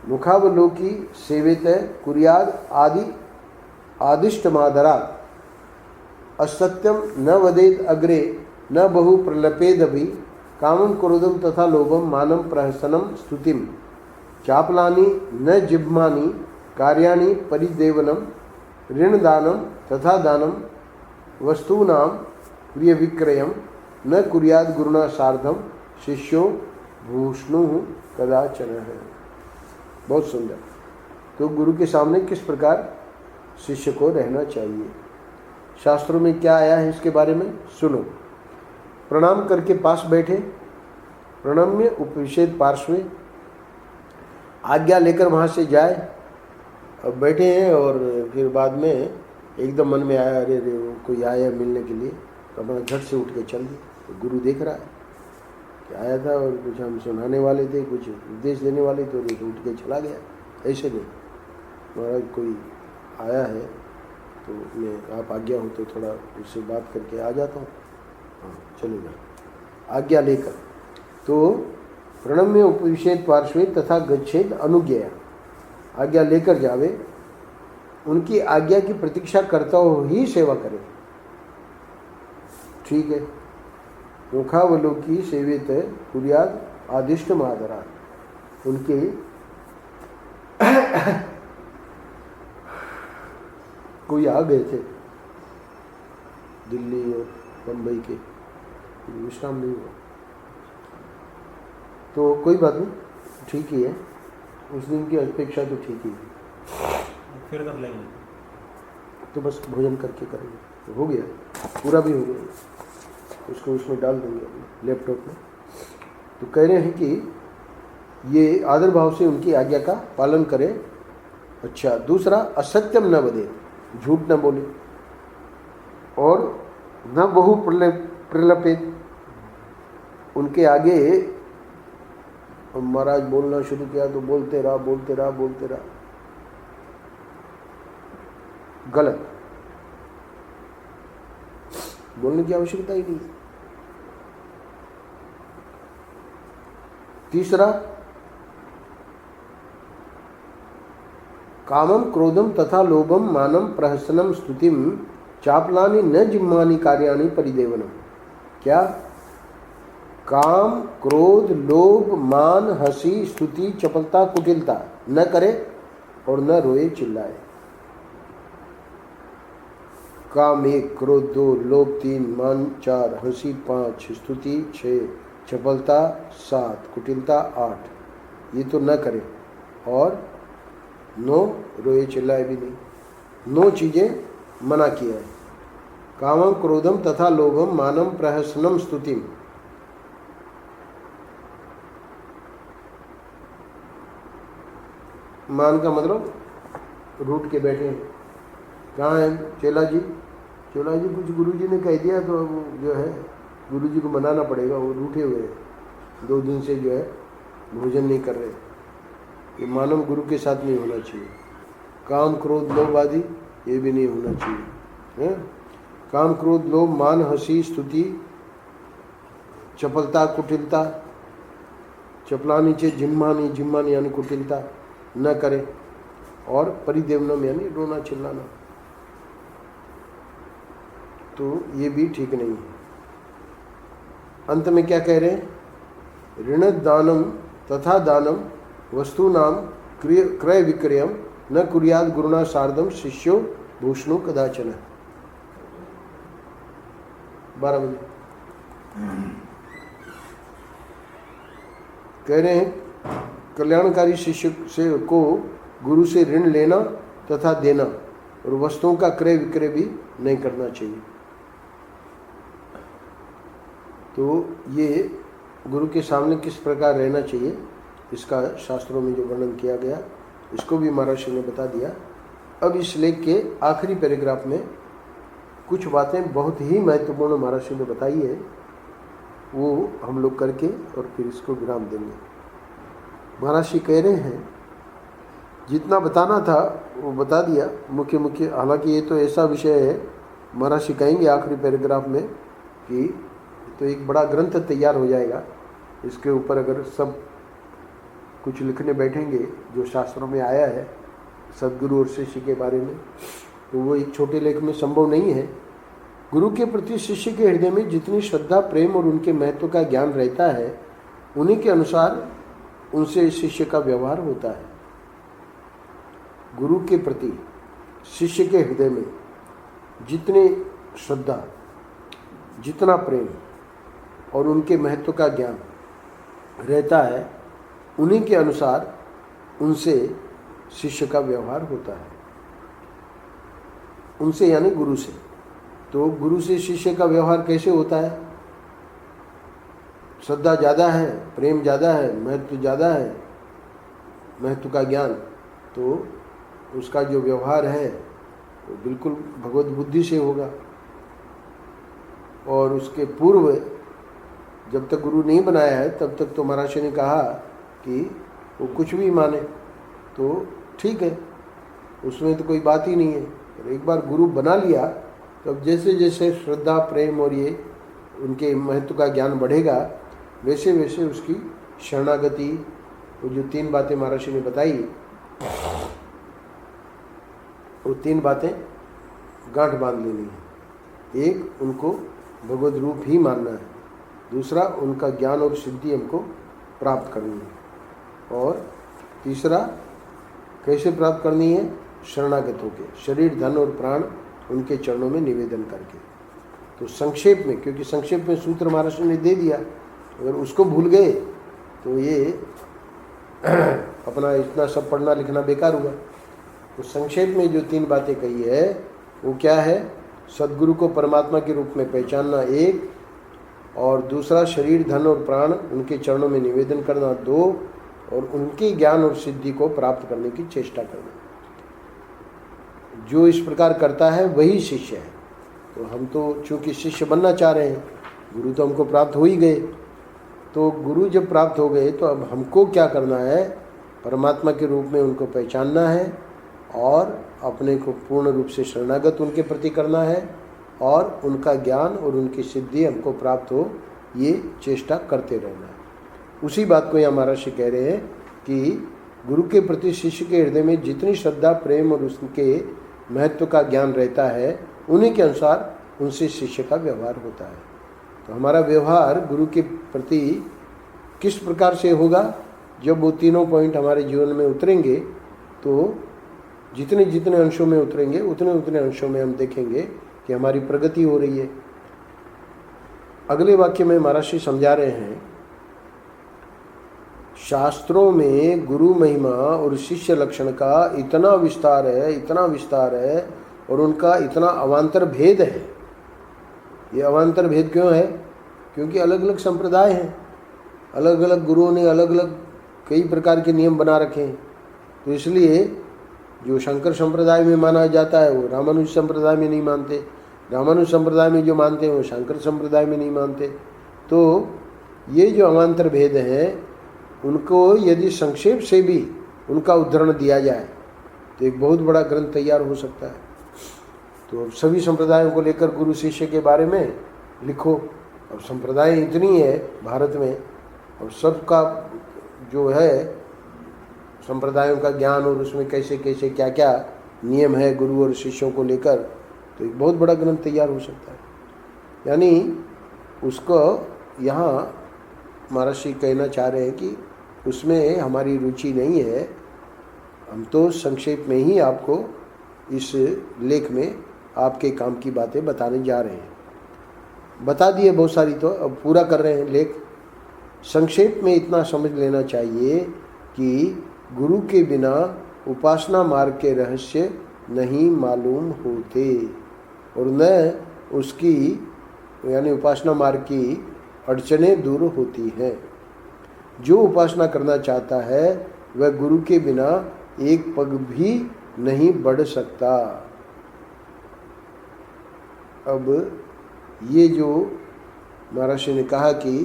मुखावलोकी सेवेत कुर्याद आदि आदिष्टमादरात्, असत्यम न वदेत अग्रे न बहु प्रलपेदभि, कामं क्रोधम तथा लोभम मानम प्रहसनम स्तुतिम, चापलानि न जिह्मानि कार्याणि परिदेवनम, ऋणदानम तथा दानम, वस्तूनां प्रिय विक्रयम न कुर्याद गुरुणा सार्धम, शिष्यो भूष्णु कदाचन है। बहुत सुंदर। तो गुरु के सामने किस प्रकार शिष्य को रहना चाहिए, शास्त्रों में क्या आया है इसके बारे में सुनो। प्रणाम करके पास बैठे, प्रणम्य उपविशेत पार्श्वे, आज्ञा लेकर वहाँ से जाए। अब बैठे हैं और फिर बाद में एकदम मन में आया, अरे रे कोई आया मिलने के लिए, तो अपना झट से उठ के चल दिए। तो गुरु देख रहा है कि आया था और कुछ हम सुनाने वाले थे, कुछ उपदेश देने वाले, तो उठ के चला गया। ऐसे नहीं, महाराज कोई आया है तो मैं, आप आज्ञा हो तो थोड़ा उससे बात करके आ जाता हूँ, हाँ चलेगा, आज्ञा लेकर। तो प्रणम्य उपविशेत पार्श्वे तथा गच्छेत अनुज्ञया, आज्ञा लेकर जावे, उनकी आज्ञा की प्रतीक्षा करता हो ही सेवा करे। ठीक है। मुखावलोकी सेवित कुर्याद आदिष्ट मादरा, उनके कोई आ गए थे दिल्ली और बम्बई के, विश्राम नहीं हुआ, तो कोई बात नहीं, ठीक ही है, उस दिन की अपेक्षा तो ठीक ही है। फिर कर लेंगे, तो बस भोजन करके करेंगे, तो हो गया, पूरा भी हो गया, उसको उसमें डाल देंगे लैपटॉप में। तो कह रहे हैं कि ये आदर भाव से उनकी आज्ञा का पालन करें। अच्छा, दूसरा असत्यम न बदे, झूठ न बोले, और न बहु प्रलपित, उनके आगे महाराज बोलना शुरू किया तो बोलते रहा बोलते रहा बोलते रहा, गलत, बोलने की आवश्यकता ही नहीं। तीसरा कामम क्रोधम तथा लोभम मानम प्रहसनम स्तुतिम चापलानि न जिम्मानि कार्याणि परिदेवनम। क्या? काम, क्रोध, लोभ, मान, हंसी, स्तुति, चपलता, कुटिलता न करे और न रोए चिल्लाए। काम 1, क्रोध 2, लोभ 3, मान 4, हंसी 5, स्तुति 6, चपलता 7, कुटिलता 8, ये तो न करे, और 9 रोए चिल्लाए भी नहीं। 9 चीज़ें मना किया है। कामम क्रोधम तथा लोभम मानम प्रहसनम स्तुतिम। मान का मतलब रूठ के बैठे हैं। कहाँ है चेला जी? चेला जी कुछ गुरु जी ने कह दिया तो अब जो है गुरु जी को मनाना पड़ेगा, वो रूठे हुए हैं, 2 दिन से जो है भोजन नहीं कर रहे। ये मानव गुरु के साथ नहीं होना चाहिए। काम, क्रोध, लोभ आदि ये भी नहीं होना चाहिए है? काम, क्रोध, लोभ, मान, हंसी, स्तुति, चपलता, कुटिलता, चपलानी चे जिम्मानी, जिम्मानी यानी कुटिलता न करे, और परिदेवनम यानी रोना चिल्लाना, तो ये भी ठीक नहीं है। अंत में क्या कह रहे हैं? ऋण दानम तथा दानम वस्तूनाम क्रय विक्रयम न कुर्याद गुरुणा सार्धम शिष्यो भूषणो कदाचन। 12 बजे कह रहे हैं कल्याणकारी शिष्य से को गुरु से ऋण लेना तथा देना और वस्तुओं का क्रय विक्रय भी नहीं करना चाहिए। तो ये गुरु के सामने किस प्रकार रहना चाहिए इसका शास्त्रों में जो वर्णन किया गया, इसको भी महर्षि ने बता दिया। अब इस लेख के आखिरी पैराग्राफ में कुछ बातें बहुत ही महत्वपूर्ण महर्षि ने बताई है, वो हम लोग करके और फिर इसको विराम देंगे। महर्षि कह रहे हैं जितना बताना था वो बता दिया मुख्य मुख्य। हालांकि ये तो ऐसा विषय है, महर्षि कहेंगे आखिरी पैराग्राफ में कि तो एक बड़ा ग्रंथ तैयार हो जाएगा, इसके ऊपर अगर सब कुछ लिखने बैठेंगे जो शास्त्रों में आया है सद्गुरु और शिष्य के बारे में, तो वो एक छोटे लेख में संभव नहीं है। गुरु के प्रति शिष्य के हृदय में जितनी श्रद्धा, प्रेम और उनके महत्व का ज्ञान रहता है, उन्हीं के अनुसार उनसे शिष्य का व्यवहार होता है। गुरु के प्रति शिष्य के हृदय में जितनी श्रद्धा, जितना प्रेम और उनके महत्व का ज्ञान रहता है, उन्हीं के अनुसार उनसे शिष्य का व्यवहार होता है। उनसे यानी गुरु से। तो गुरु से शिष्य का व्यवहार कैसे होता है? श्रद्धा ज़्यादा है, प्रेम ज़्यादा है, महत्व ज़्यादा है, महत्व का ज्ञान, तो उसका जो व्यवहार है वो बिल्कुल भगवत बुद्धि से होगा। और उसके पूर्व जब तक गुरु नहीं बनाया है तब तक तो महर्षि ने कहा कि वो कुछ भी माने तो ठीक है, उसमें तो कोई बात ही नहीं है। और एक बार गुरु बना लिया तो अब जैसे जैसे श्रद्धा, प्रेम और ये उनके महत्व का ज्ञान बढ़ेगा, वैसे वैसे उसकी शरणागति, वो जो 3 बातें महर्षि ने बताई, वो 3 बातें गांठ बांध लेनी है। एक, उनको भगवत रूप ही मानना है। दूसरा, उनका ज्ञान और सिद्धि हमको प्राप्त करनी है। और तीसरा, कैसे प्राप्त करनी है? शरणागत होकर, शरीर, धन और प्राण उनके चरणों में निवेदन करके। तो संक्षेप में, क्योंकि संक्षेप में सूत्र महर्षि ने दे दिया, अगर उसको भूल गए तो ये अपना इतना सब पढ़ना लिखना बेकार हुआ। तो संक्षेप में जो 3 बातें कही है वो क्या है? सद्गुरु को परमात्मा के रूप में पहचानना 1, और दूसरा शरीर, धन और प्राण उनके चरणों में निवेदन करना 2, और उनके ज्ञान और सिद्धि को प्राप्त करने की चेष्टा करना। जो इस प्रकार करता है वही शिष्य है। तो हम तो चूँकि शिष्य बनना चाह रहे हैं, गुरु तो हमको प्राप्त हो ही गए, तो गुरु जब प्राप्त हो गए तो अब हमको क्या करना है? परमात्मा के रूप में उनको पहचानना है और अपने को पूर्ण रूप से शरणागत उनके प्रति करना है, और उनका ज्ञान और उनकी सिद्धि हमको प्राप्त हो, ये चेष्टा करते रहना है। उसी बात को यहाँ महर्षि कह रहे हैं कि गुरु के प्रति शिष्य के हृदय में जितनी श्रद्धा, प्रेम और उसके महत्व का ज्ञान रहता है, उन्हीं के अनुसार उनसे शिष्य का व्यवहार होता है। तो हमारा व्यवहार गुरु के प्रति किस प्रकार से होगा? जब वो तीनों पॉइंट हमारे जीवन में उतरेंगे, तो जितने जितने अंशों में उतरेंगे उतने उतने अंशों में हम देखेंगे कि हमारी प्रगति हो रही है। अगले वाक्य में महाराज जी समझा रहे हैं, शास्त्रों में गुरु महिमा और शिष्य लक्षण का इतना विस्तार है और उनका इतना अवान्तर भेद है। ये अवान्तर भेद क्यों है? क्योंकि अलग अलग संप्रदाय हैं, अलग अलग गुरुओं ने अलग अलग कई प्रकार के नियम बना रखे हैं। तो इसलिए जो शंकर संप्रदाय में माना जाता है वो रामानुज संप्रदाय में नहीं मानते, रामानुज संप्रदाय में जो मानते हैं वो शंकर संप्रदाय में नहीं मानते। तो ये जो अवान्तर भेद हैं, उनको यदि संक्षेप से भी उनका उद्धरण दिया जाए तो एक बहुत बड़ा ग्रंथ तैयार हो सकता है। तो सभी संप्रदायों को लेकर गुरु शिष्य के बारे में लिखो। अब संप्रदाय इतनी है भारत में, और सबका जो है संप्रदायों का ज्ञान और उसमें कैसे कैसे क्या क्या नियम है गुरु और शिष्यों को लेकर, तो एक बहुत बड़ा ग्रंथ तैयार हो सकता है। यानी उसको यहाँ महाराज जी कहना चाह रहे हैं कि उसमें हमारी रुचि नहीं है। हम तो संक्षेप में ही आपको इस लेख में आपके काम की बातें बताने जा रहे हैं। बता दिए बहुत सारी, तो अब पूरा कर रहे हैं लेख। संक्षेप में इतना समझ लेना चाहिए कि गुरु के बिना उपासना मार्ग के रहस्य नहीं मालूम होते, और न उसकी यानी उपासना मार्ग की अड़चनें दूर होती हैं। जो उपासना करना चाहता है वह गुरु के बिना एक पग भी नहीं बढ़ सकता। अब ये जो महाराज ने कहा कि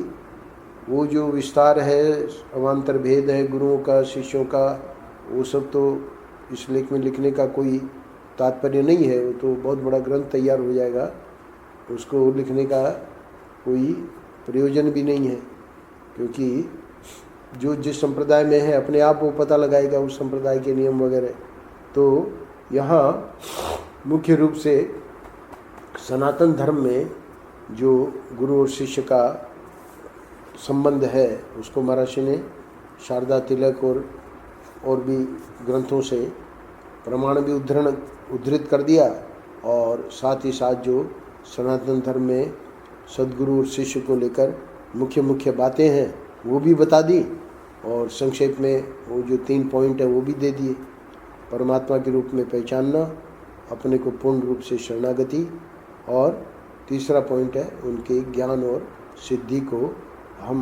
वो जो विस्तार है, अवान्तर भेद है गुरुओं का शिष्यों का, वो सब तो इस लेख में लिखने का कोई तात्पर्य नहीं है। वो तो बहुत बड़ा ग्रंथ तैयार हो जाएगा, उसको लिखने का कोई प्रयोजन भी नहीं है, क्योंकि जो जिस संप्रदाय में है अपने आप वो पता लगाएगा उस संप्रदाय के नियम वगैरह। तो यहाँ मुख्य रूप से सनातन धर्म में जो गुरु और शिष्य का संबंध है उसको महाराज ने शारदा तिलक और भी ग्रंथों से प्रमाण भी उद्धृत कर दिया, और साथ ही साथ जो सनातन धर्म में सद्गुरु और शिष्य को लेकर मुख्य मुख्य बातें हैं वो भी बता दी, और संक्षेप में वो जो 3 पॉइंट है वो भी दे दिए। परमात्मा के रूप में पहचानना, अपने को पूर्ण रूप से शरणागति, और तीसरा पॉइंट है उनके ज्ञान और सिद्धि को हम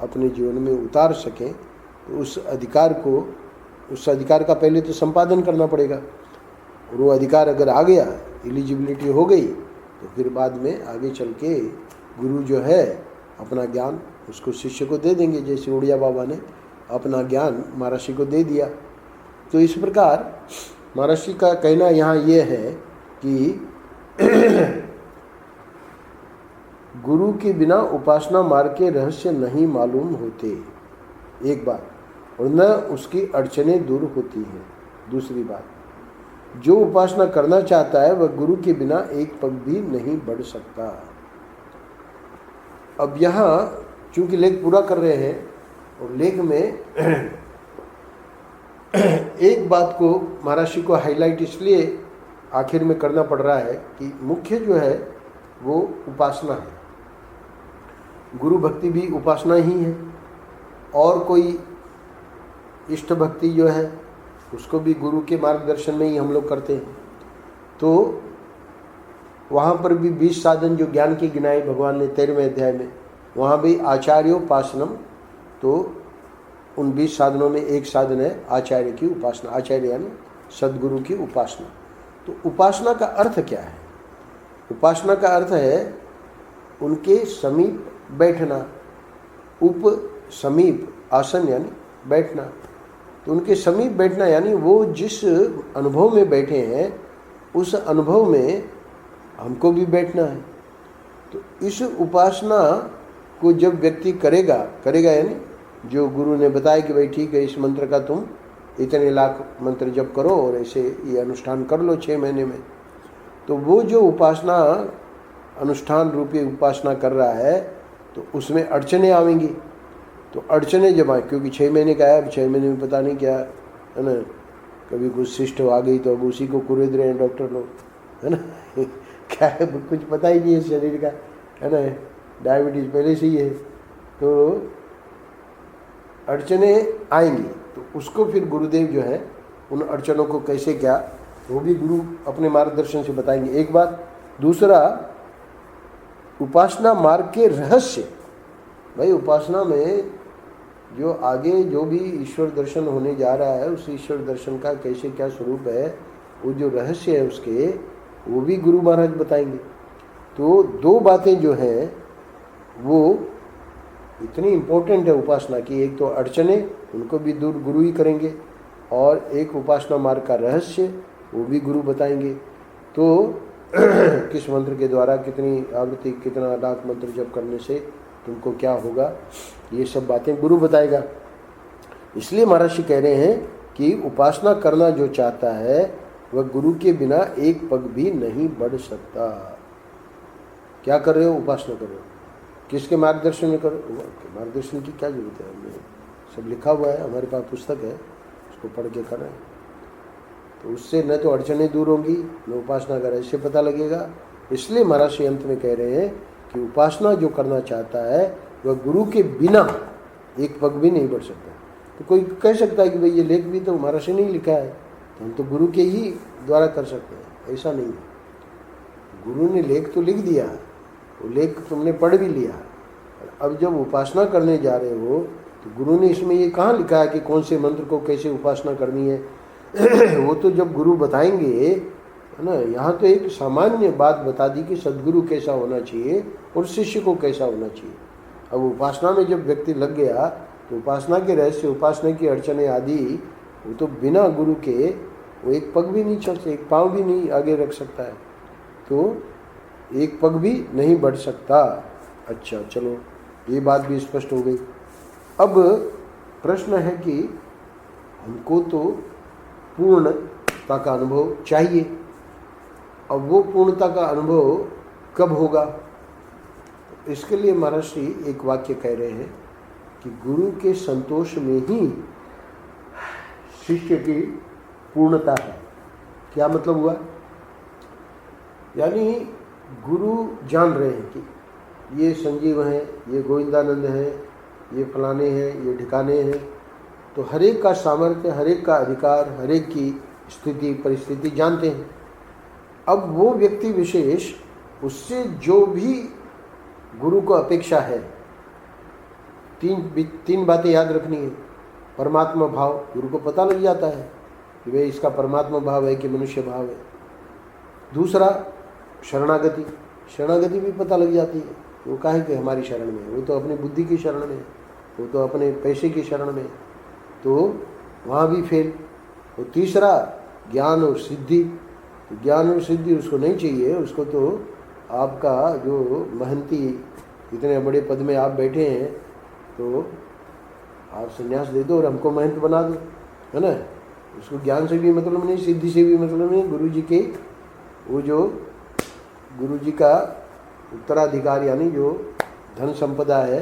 अपने जीवन में उतार सकें। तो उस अधिकार का पहले तो संपादन करना पड़ेगा, और वो अधिकार अगर आ गया, एलिजिबिलिटी हो गई, तो फिर बाद में आगे चल के गुरु जो है अपना ज्ञान उसको शिष्य को दे देंगे, जैसे उड़िया बाबा ने अपना ज्ञान महाराज को दे दिया। तो इस प्रकार महाराज का कहना यहाँ ये है कि गुरु के बिना उपासना मार्ग के रहस्य नहीं मालूम होते, एक बात, और न उसकी अड़चनें दूर होती हैं। दूसरी बात, जो उपासना करना चाहता है वह गुरु के बिना एक पग भी नहीं बढ़ सकता। अब यहाँ चूंकि लेख पूरा कर रहे हैं, और लेख में एक बात को महाराज जी को हाईलाइट इसलिए आखिर में करना पड़ रहा है कि मुख्य जो है वो उपासना है। गुरु भक्ति भी उपासना ही है, और कोई इष्ट भक्ति जो है उसको भी गुरु के मार्गदर्शन में ही हम लोग करते हैं। तो वहाँ पर भी 20 साधन जो ज्ञान की गिनाई भगवान ने 13वें अध्याय में, वहाँ भी आचार्योपासनम, तो उन 20 साधनों में एक साधन है आचार्य की उपासना, आचार्य यानी सद्गुरु की उपासना। तो उपासना का अर्थ क्या है? उपासना का अर्थ है उनके समीप बैठना, समीप आसन यानी बैठना। तो उनके समीप बैठना यानी वो जिस अनुभव में बैठे हैं उस अनुभव में हमको भी बैठना है। तो इस उपासना को जब व्यक्ति करेगा यानी जो गुरु ने बताया कि भाई ठीक है इस मंत्र का तुम इतने लाख मंत्र जप करो और ऐसे ये अनुष्ठान कर लो 6 महीने में। तो वो जो उपासना अनुष्ठान रूपी उपासना कर रहा है तो उसमें अड़चने आवेंगी। तो अड़चने जब आए, क्योंकि 6 महीने का है, अब 6 महीने में पता नहीं क्या है ना, कभी कुछ शिष्ट आ गई तो अब उसी को कुरेद रहे हैं डॉक्टर लोग, है ना क्या है, कुछ पता ही नहीं है शरीर का, है ना, डायबिटीज़ पहले से ही है। तो अड़चने आएंगी, तो उसको फिर गुरुदेव जो है उन अड़चनों को कैसे क्या, वो भी गुरु अपने मार्गदर्शन से बताएंगे, एक बात। दूसरा, उपासना मार्ग के रहस्य। भाई उपासना में जो आगे जो भी ईश्वर दर्शन होने जा रहा है, उस ईश्वर दर्शन का कैसे क्या स्वरूप है, वो जो रहस्य है उसके, वो भी गुरु महाराज बताएंगे। तो 2 बातें जो हैं वो इतनी इम्पोर्टेंट है उपासना की, एक तो अड़चने, उनको भी दूर गुरु ही करेंगे, और एक उपासना मार्ग का रहस्य, वो भी गुरु बताएंगे। तो किस मंत्र के द्वारा कितनी आवृत्ति, कितना लाख मंत्र जप करने से तुमको क्या होगा, ये सब बातें गुरु बताएगा। इसलिए महर्षि कह रहे हैं कि उपासना करना जो चाहता है वह गुरु के बिना एक पग भी नहीं बढ़ सकता। क्या कर रहे हो? उपासना कर रहे हो, किसके मार्गदर्शन में करो? मार्गदर्शन की क्या जरूरत है, हमने सब लिखा हुआ है, हमारे पास पुस्तक है, उसको पढ़ के कर रहे हैं। तो उससे न तो अड़चने दूर होंगी, न उपासना का रहस्य पता लगेगा। इसलिए महर्षि अंत में कह रहे हैं कि उपासना जो करना चाहता है वह गुरु के बिना एक पग भी नहीं बढ़ सकता। तो कोई कह सकता है कि भाई ये लेख भी तो महर्षि ने लिखा है, तो हम तो गुरु के ही द्वारा कर सकते हैं। ऐसा नहीं है, गुरु ने लेख तो लिख दिया, वो लेख तुमने पढ़ भी लिया, अब जब उपासना करने जा रहे हो तो गुरु ने इसमें ये कहाँ लिखा है कि कौन से मंत्र को कैसे उपासना करनी है वो तो जब गुरु बताएंगे, है ना। यहाँ तो एक सामान्य बात बता दी कि सद्गुरु कैसा होना चाहिए और शिष्य को कैसा होना चाहिए। अब उपासना में जब व्यक्ति लग गया तो उपासना के रहस्य, उपासना की अड़चने आदि, वो तो बिना गुरु के वो एक पग भी नहीं चल सकता, एक पाँव भी नहीं आगे रख सकता है, तो एक पग भी नहीं बढ़ सकता। अच्छा चलो, ये बात भी स्पष्ट हो गई। अब प्रश्न है कि हमको तो पूर्णता का अनुभव चाहिए। अब वो पूर्णता का अनुभव कब होगा? इसके लिए महर्षि एक वाक्य कह रहे हैं कि गुरु के संतोष में ही शिष्य की पूर्णता है। क्या मतलब हुआ? यानी गुरु जान रहे हैं कि ये संजीव हैं, ये गोविंदानंद हैं, ये फलाने हैं, ये ठिकाने हैं, तो हर एक का सामर्थ्य, हर एक का अधिकार, हर एक की स्थिति परिस्थिति जानते हैं। अब वो व्यक्ति विशेष, उससे जो भी गुरु को अपेक्षा है, तीन बातें याद रखनी है। परमात्मा भाव, गुरु को पता लग जाता है कि भाई इसका परमात्मा भाव है कि मनुष्य भाव है। दूसरा शरणागति, शरणागति भी पता लग जाती है, वो काहे कि हमारी शरण में है, वो तो अपनी बुद्धि की शरण में है, वो तो अपने पैसे की शरण में है, तो वहाँ भी फेल। और तीसरा ज्ञान और सिद्धि, तो ज्ञान और सिद्धि उसको नहीं चाहिए, उसको तो आपका जो महंती, इतने बड़े पद में आप बैठे हैं तो आप संन्यास दे दो और हमको महंत बना दो, है ना। उसको ज्ञान से भी मतलब नहीं, सिद्धि से भी मतलब नहीं, गुरु जी के वो जो गुरु जी का उत्तराधिकार यानी जो धन संपदा है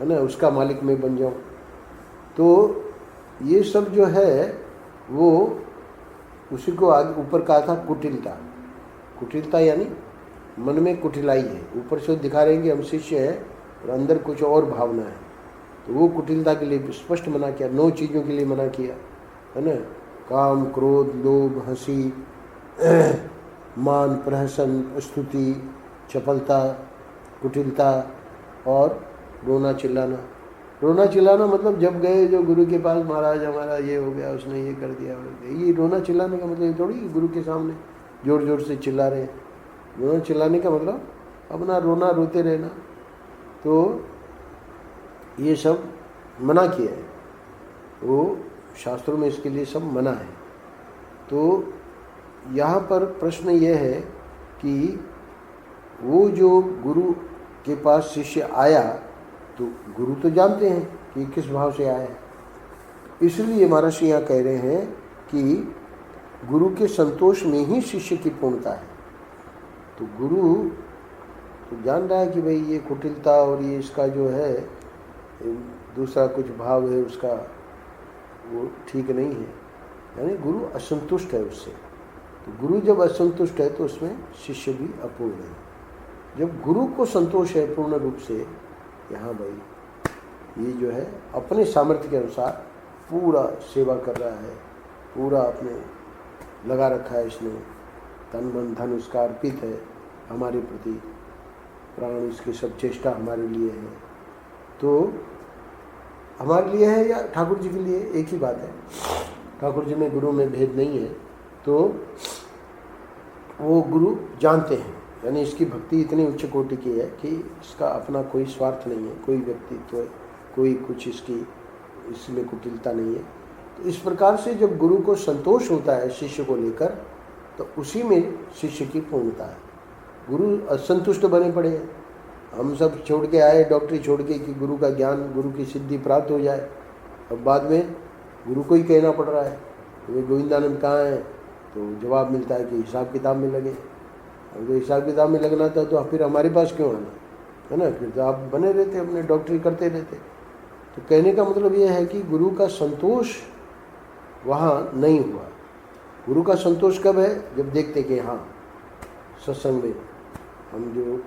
ना, उसका मालिक मैं बन जाऊँ। तो ये सब जो है वो उसी को आगे ऊपर कहा था कुटिलता। कुटिलता यानी मन में कुटिलाई है, ऊपर से दिखा रहे हैं कि हम शिष्य हैं और अंदर कुछ और भावना है, तो वो कुटिलता के लिए स्पष्ट मना किया। 9 चीज़ों के लिए मना किया, है ना। काम, क्रोध, लोभ, हंसी, मान, प्रहसन, स्तुति, चपलता, कुटिलता और रोना चिल्लाना। रोना चिल्लाना मतलब जब गए जो गुरु के पास, महाराज हमारा ये हो गया, उसने ये कर दिया, ये रोना चिल्लाने का मतलब थोड़ी गुरु के सामने जोर जोर से चिल्ला रहे हैं। रोना चिल्लाने का मतलब अपना रोना रोते रहना। तो ये सब मना किया है, वो शास्त्रों में इसके लिए सब मना है। तो यहाँ पर प्रश्न ये है कि वो जो गुरु के पास शिष्य आया, तो गुरु तो जानते हैं कि किस भाव से आया है, इसलिए महर्षि यहाँ कह रहे हैं कि गुरु के संतोष में ही शिष्य की पूर्णता है। तो गुरु तो जान रहा है कि भाई ये कुटिलता और ये इसका जो है दूसरा कुछ भाव है उसका, वो ठीक नहीं है, यानी गुरु असंतुष्ट है उससे। तो गुरु जब असंतुष्ट है तो उसमें शिष्य भी अपूर्ण है। जब गुरु को संतोष है पूर्ण रूप से कि हाँ भाई ये जो है अपने सामर्थ्य के अनुसार पूरा सेवा कर रहा है, पूरा अपने लगा रखा है, इसने तन मन धन उसका अर्पित है हमारे प्रति, प्राण इसकी सब चेष्टा हमारे लिए है, तो हमारे लिए है या ठाकुर जी के लिए एक ही बात है। ठाकुर जी में गुरु में भेद नहीं है। तो वो गुरु जानते हैं, यानी इसकी भक्ति इतनी उच्च कोटि की है कि इसका अपना कोई स्वार्थ नहीं है, कोई व्यक्तित्व है, कोई कुछ इसकी इसमें कुटिलता नहीं है। तो इस प्रकार से जब गुरु को संतोष होता है शिष्य को लेकर, तो उसी में शिष्य की पूर्णता है। गुरु असंतुष्ट बने पड़े हैं, हम सब छोड़ के आए डॉक्टरी छोड़ के कि गुरु का ज्ञान गुरु की सिद्धि प्राप्त हो जाए। अब बाद में गुरु को ही कहना पड़ रहा है कि गोविंदानंद कहाँ हैं, तो जवाब मिलता है कि हिसाब किताब में लगे। अब तो हिसाब किताब में लगना था तो फिर हमारे पास क्यों आना, है ना, फिर तो आप बने रहते अपने डॉक्टरी करते रहते। तो कहने का मतलब ये है कि गुरु का संतोष वहाँ नहीं हुआ। गुरु का संतोष कब है, जब देखते कि हाँ सत्संग में हम जो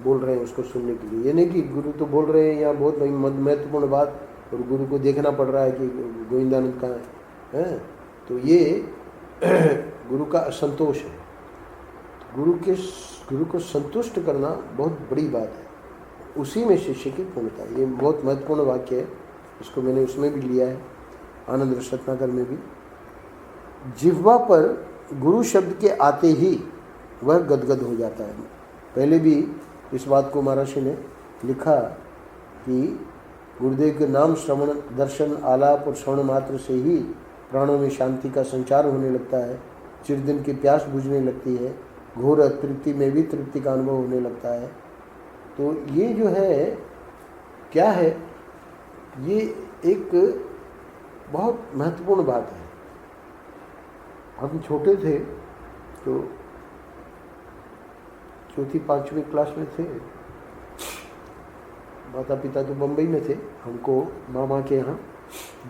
बोल रहे हैं उसको सुनने के लिए। ये नहीं कि गुरु तो बोल रहे हैं यहाँ बहुत महत्वपूर्ण बात और गुरु को देखना पड़ रहा है कि गोविंदानंद कहाँ है, तो ये गुरु का असंतोष है। गुरु को संतुष्ट करना बहुत बड़ी बात है, उसी में शिष्य की पूर्णता है। ये बहुत महत्वपूर्ण वाक्य है, इसको मैंने उसमें भी लिया है, आनंद रस रत्नाकर में भी। जिह्वा पर गुरु शब्द के आते ही वह गदगद हो जाता है। पहले भी इस बात को महर्षि ने लिखा कि गुरुदेव के नाम श्रवण दर्शन आलाप और श्रवण मात्र से ही प्राणों में शांति का संचार होने लगता है, चिरदिन की प्यास बुझने लगती है, घोर तृप्ति में भी तृप्ति का अनुभव होने लगता है। तो ये जो है क्या है, ये एक बहुत महत्वपूर्ण बात है। हम छोटे थे तो चौथी पाँचवीं क्लास में थे, माता पिता तो बम्बई में थे, हमको मामा के यहाँ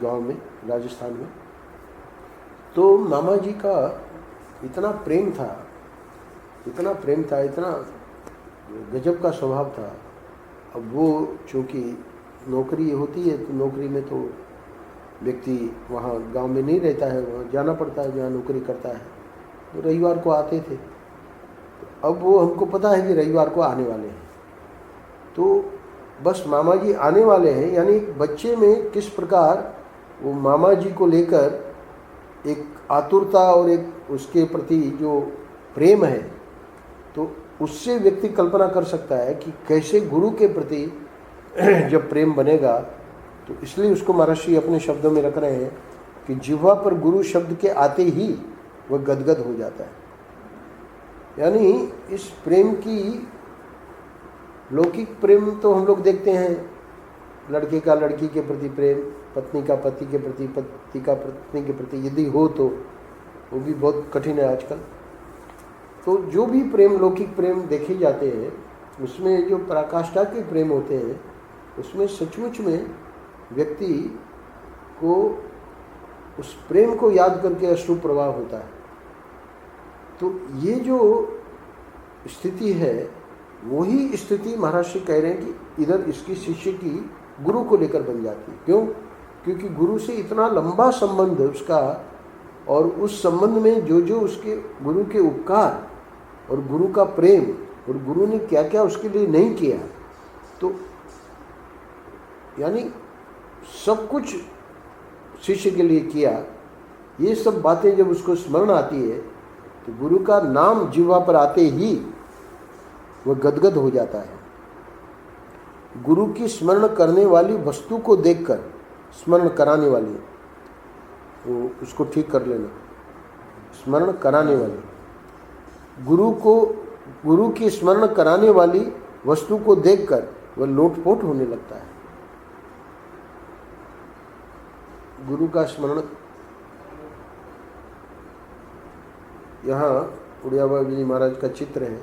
गांव में राजस्थान में। तो मामा जी का इतना प्रेम था, इतना गजब का स्वभाव था। अब वो चूँकि नौकरी होती है तो नौकरी में तो व्यक्ति वहाँ गांव में नहीं रहता है, वहाँ जाना पड़ता है जहाँ नौकरी करता है। तो रविवार को आते थे। तो अब वो हमको पता है कि रविवार को आने वाले हैं, तो बस मामा जी आने वाले हैं, यानी एक बच्चे में किस प्रकार वो मामा जी को लेकर एक आतुरता और एक उसके प्रति जो प्रेम है, तो उससे व्यक्ति कल्पना कर सकता है कि कैसे गुरु के प्रति जब प्रेम बनेगा। तो इसलिए उसको महर्षि अपने शब्दों में रख रहे हैं कि जिह्वा पर गुरु शब्द के आते ही वह गदगद हो जाता है। यानी इस प्रेम की, लौकिक प्रेम तो हम लोग देखते हैं, लड़के का लड़की के प्रति प्रेम, पत्नी का पति के प्रति, पति का पत्नी के प्रति यदि हो तो वो भी बहुत कठिन है आजकल। तो जो भी प्रेम, लौकिक प्रेम देखे जाते हैं, उसमें जो पराकाष्ठा के प्रेम होते हैं, उसमें सचमुच में व्यक्ति को उस प्रेम को याद करके अश्रु प्रवाह होता है। तो ये जो स्थिति है, वही स्थिति महर्षि कह रहे हैं कि इधर इसकी शिष्य की गुरु को लेकर बन जाती है। क्यों? क्योंकि गुरु से इतना लंबा संबंध उसका, और उस संबंध में जो जो उसके गुरु के उपकार और गुरु का प्रेम और गुरु ने क्या क्या उसके लिए नहीं किया, तो यानी सब कुछ शिष्य के लिए किया। ये सब बातें जब उसको स्मरण आती है तो गुरु का नाम जिह्वा पर आते ही वह गदगद हो जाता है। गुरु की स्मरण करने वाली वस्तु को देखकर, स्मरण कराने वाली, वो उसको ठीक कर लेना, स्मरण कराने वाली, गुरु की स्मरण कराने वाली वस्तु को देखकर वह लोटपोट होने लगता है। गुरु का स्मरण, यहाँ उड़िया बाबू जी महाराज का चित्र है,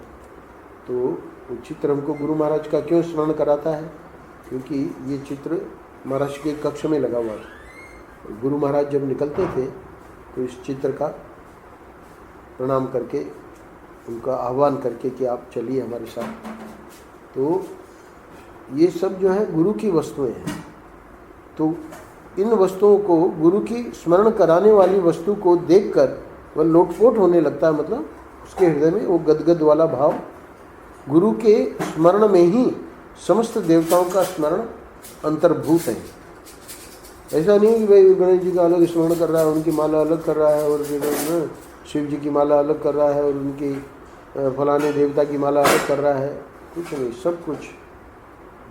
तो वो चित्र हमको गुरु महाराज का क्यों स्मरण कराता है? क्योंकि ये चित्र महाराज के कक्ष में लगा हुआ था। गुरु महाराज जब निकलते थे तो इस चित्र का प्रणाम करके, उनका आह्वान करके कि आप चलिए हमारे साथ। तो ये सब जो है गुरु की वस्तुएं हैं। तो इन वस्तुओं को, गुरु की स्मरण कराने वाली वस्तु को देखकर वह लोटपोट होने लगता है, मतलब उसके हृदय में वो गदगद वाला भाव। गुरु के स्मरण में ही समस्त देवताओं का स्मरण अंतर्भूत है। ऐसा नहीं कि भाई गणेश जी का अलग स्मरण कर रहा है, उनकी माला अलग कर रहा है, और शिव जी की माला अलग कर रहा है, और उनकी फलाने देवता की माला अलग कर रहा है। कुछ नहीं, सब कुछ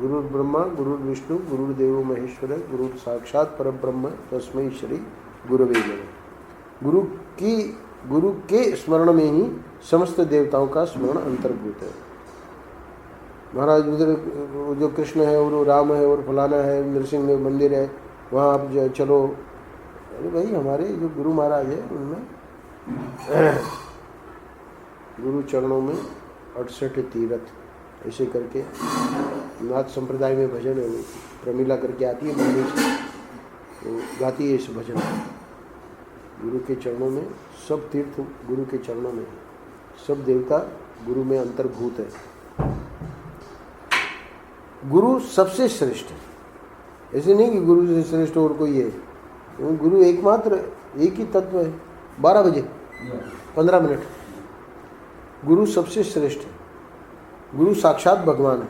गुरु ब्रह्मा गुरु विष्णु गुरुदेव महेश्वर गुरु साक्षात परब्रह्म तस्मै श्री गुरवे नमः। गुरु के स्मरण में ही समस्त देवताओं का स्मरण अंतर्भूत है। महाराज उधर जो कृष्ण है और राम है और फलाना है, नरसिंह में मंदिर है, वहाँ आप जो चलो। अरे भाई, हमारे जो गुरु महाराज है उनमें गुरु चरणों में 68 तीरथ, ऐसे करके नाथ संप्रदाय में भजन है। वो प्रमिला करके आती है मंदिर से, तो गाती है इस भजन। गुरु के चरणों में सब तीर्थ, गुरु के चरणों में सब देवता गुरु में अंतर्भूत है। गुरु सबसे श्रेष्ठ है। ऐसे नहीं कि गुरु से श्रेष्ठ और कोई है। गुरु एकमात्र, एक ही तत्व है। 12 बजे 15 मिनट, गुरु सबसे श्रेष्ठ है। गुरु साक्षात भगवान है।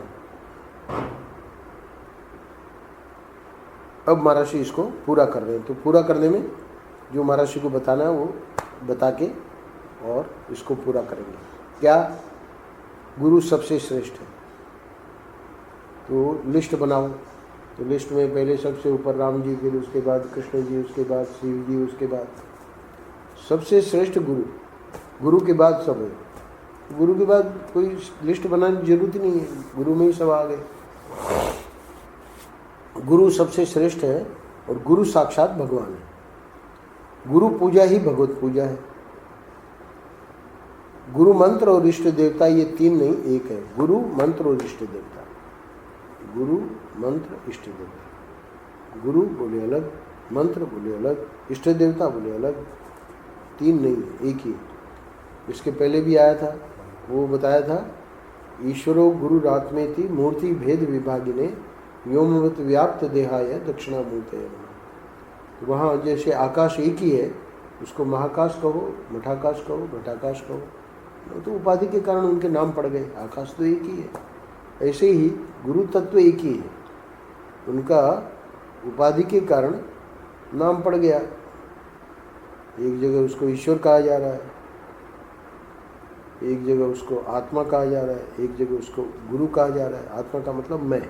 अब महाराष्ट्र इसको पूरा कर रहे हैं, तो पूरा करने में जो महाराष्ट्र को बताना है वो बता के और इसको पूरा करेंगे। क्या? गुरु सबसे श्रेष्ठ है। तो लिस्ट बनाओ। तो लिस्ट में पहले सबसे ऊपर राम जी, फिर उसके बाद कृष्ण जी, उसके बाद शिव जी, उसके बाद सबसे श्रेष्ठ गुरु। गुरु के बाद सब है। गुरु के बाद कोई लिस्ट बनाने की जरूरत ही नहीं है, गुरु में ही सब आ गए। गुरु सबसे श्रेष्ठ है और गुरु साक्षात भगवान है। गुरु पूजा ही भगवत पूजा है। गुरु मंत्र और इष्ट देवता, ये तीन नहीं, एक है। गुरु मंत्र और इष्ट देवता, गुरु मंत्र इष्ट देवता। गुरु बोले अलग, मंत्र बोले अलग, इष्ट देवता बोले अलग। तीन नहीं है, एक ही। इसके पहले भी आया था, वो बताया था, ईश्वरो गुरु रात्मेति मूर्ति भेद विभागिने व्योमवत व्याप्त देहाय दक्षिणामूर्तये नमः। तो वहाँ जैसे आकाश एक ही है, उसको महाकाश कहो, मठाकाश कहो, घटाकाश कहो, तो उपाधि के कारण उनके नाम पड़ गए। आकाश तो एक ही है। ऐसे ही गुरु तत्व एक ही है, उनका उपाधि के कारण नाम पड़ गया। एक जगह उसको ईश्वर कहा जा रहा है, एक जगह उसको आत्मा कहा जा रहा है, एक जगह उसको गुरु कहा जा रहा है। आत्मा का मतलब मैं,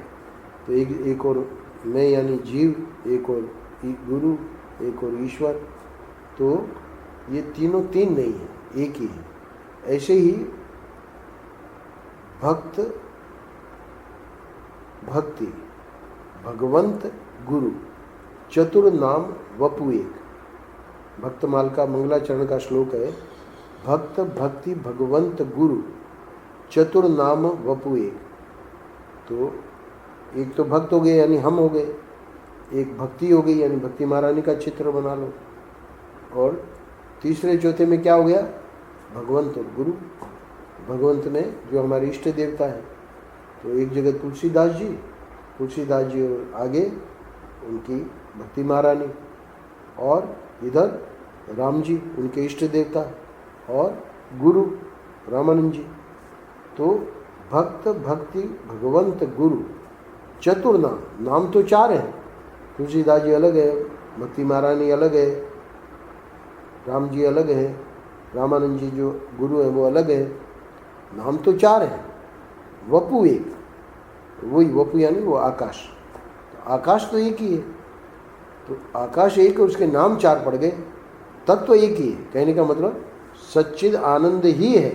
तो एक और मैं यानी जीव, एक और गुरु, एक और ईश्वर। तो ये तीनों तीन नहीं है, एक ही है। ऐसे ही भक्त, भक्ति, भगवंत, गुरु, चतुर नाम वपु एक। भक्तमाल का मंगलाचरण का श्लोक है, भक्त भक्ति भगवंत गुरु चतुर नाम वपु एक। तो एक तो भक्त हो गए यानी हम हो गए, एक भक्ति हो गई यानी भक्ति महारानी का चित्र बना लो, और तीसरे चौथे में क्या हो गया? भगवंत और गुरु। भगवंत में जो हमारे इष्ट देवता है, तो एक जगह तुलसीदास जी और आगे उनकी भक्ति महारानी, और इधर राम जी उनके इष्ट देवता, और गुरु रामानंद जी। तो भक्त भक्ति भगवंत गुरु चतुर नाम, नाम तो चार हैं। तुलसीदास जी अलग है, भक्ति महारानी अलग है, राम जी अलग है, रामानंद जी जो गुरु है वो अलग है। नाम तो चार हैं, वपु एक। वही वपु यानी वो आकाश। तो आकाश तो एक ही है। तो आकाश एक है, उसके नाम चार पड़ गए, तत्व एक ही है। कहने का मतलब सच्चिद आनंद ही है।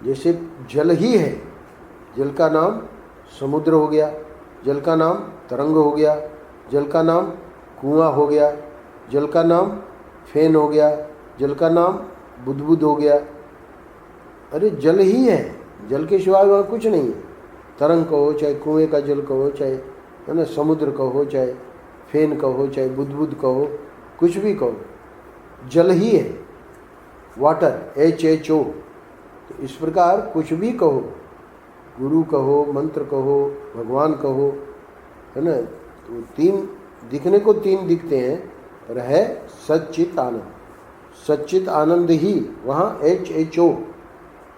जैसे जल ही है, जल का नाम समुद्र हो गया, जल का नाम तरंग हो गया, जल का नाम कुआं हो गया, जल का नाम फेन हो गया, जल का नाम बुदबुद हो गया। अरे जल ही है, जल के सिवाय वहाँ कुछ नहीं है। तरंग कहो, चाहे कुएं का जल कहो, चाहे है ना समुद्र कहो, चाहे फेन कहो, चाहे बुदबुद कहो, कुछ भी कहो, जल ही है, वाटर, HHO। तो इस प्रकार कुछ भी कहो, गुरु कहो, मंत्र कहो, भगवान कहो, है ना, तो तीन दिखने को तीन दिखते हैं, पर है सच्चित आनंद। सच्चित आनंद ही वहाँ HHO,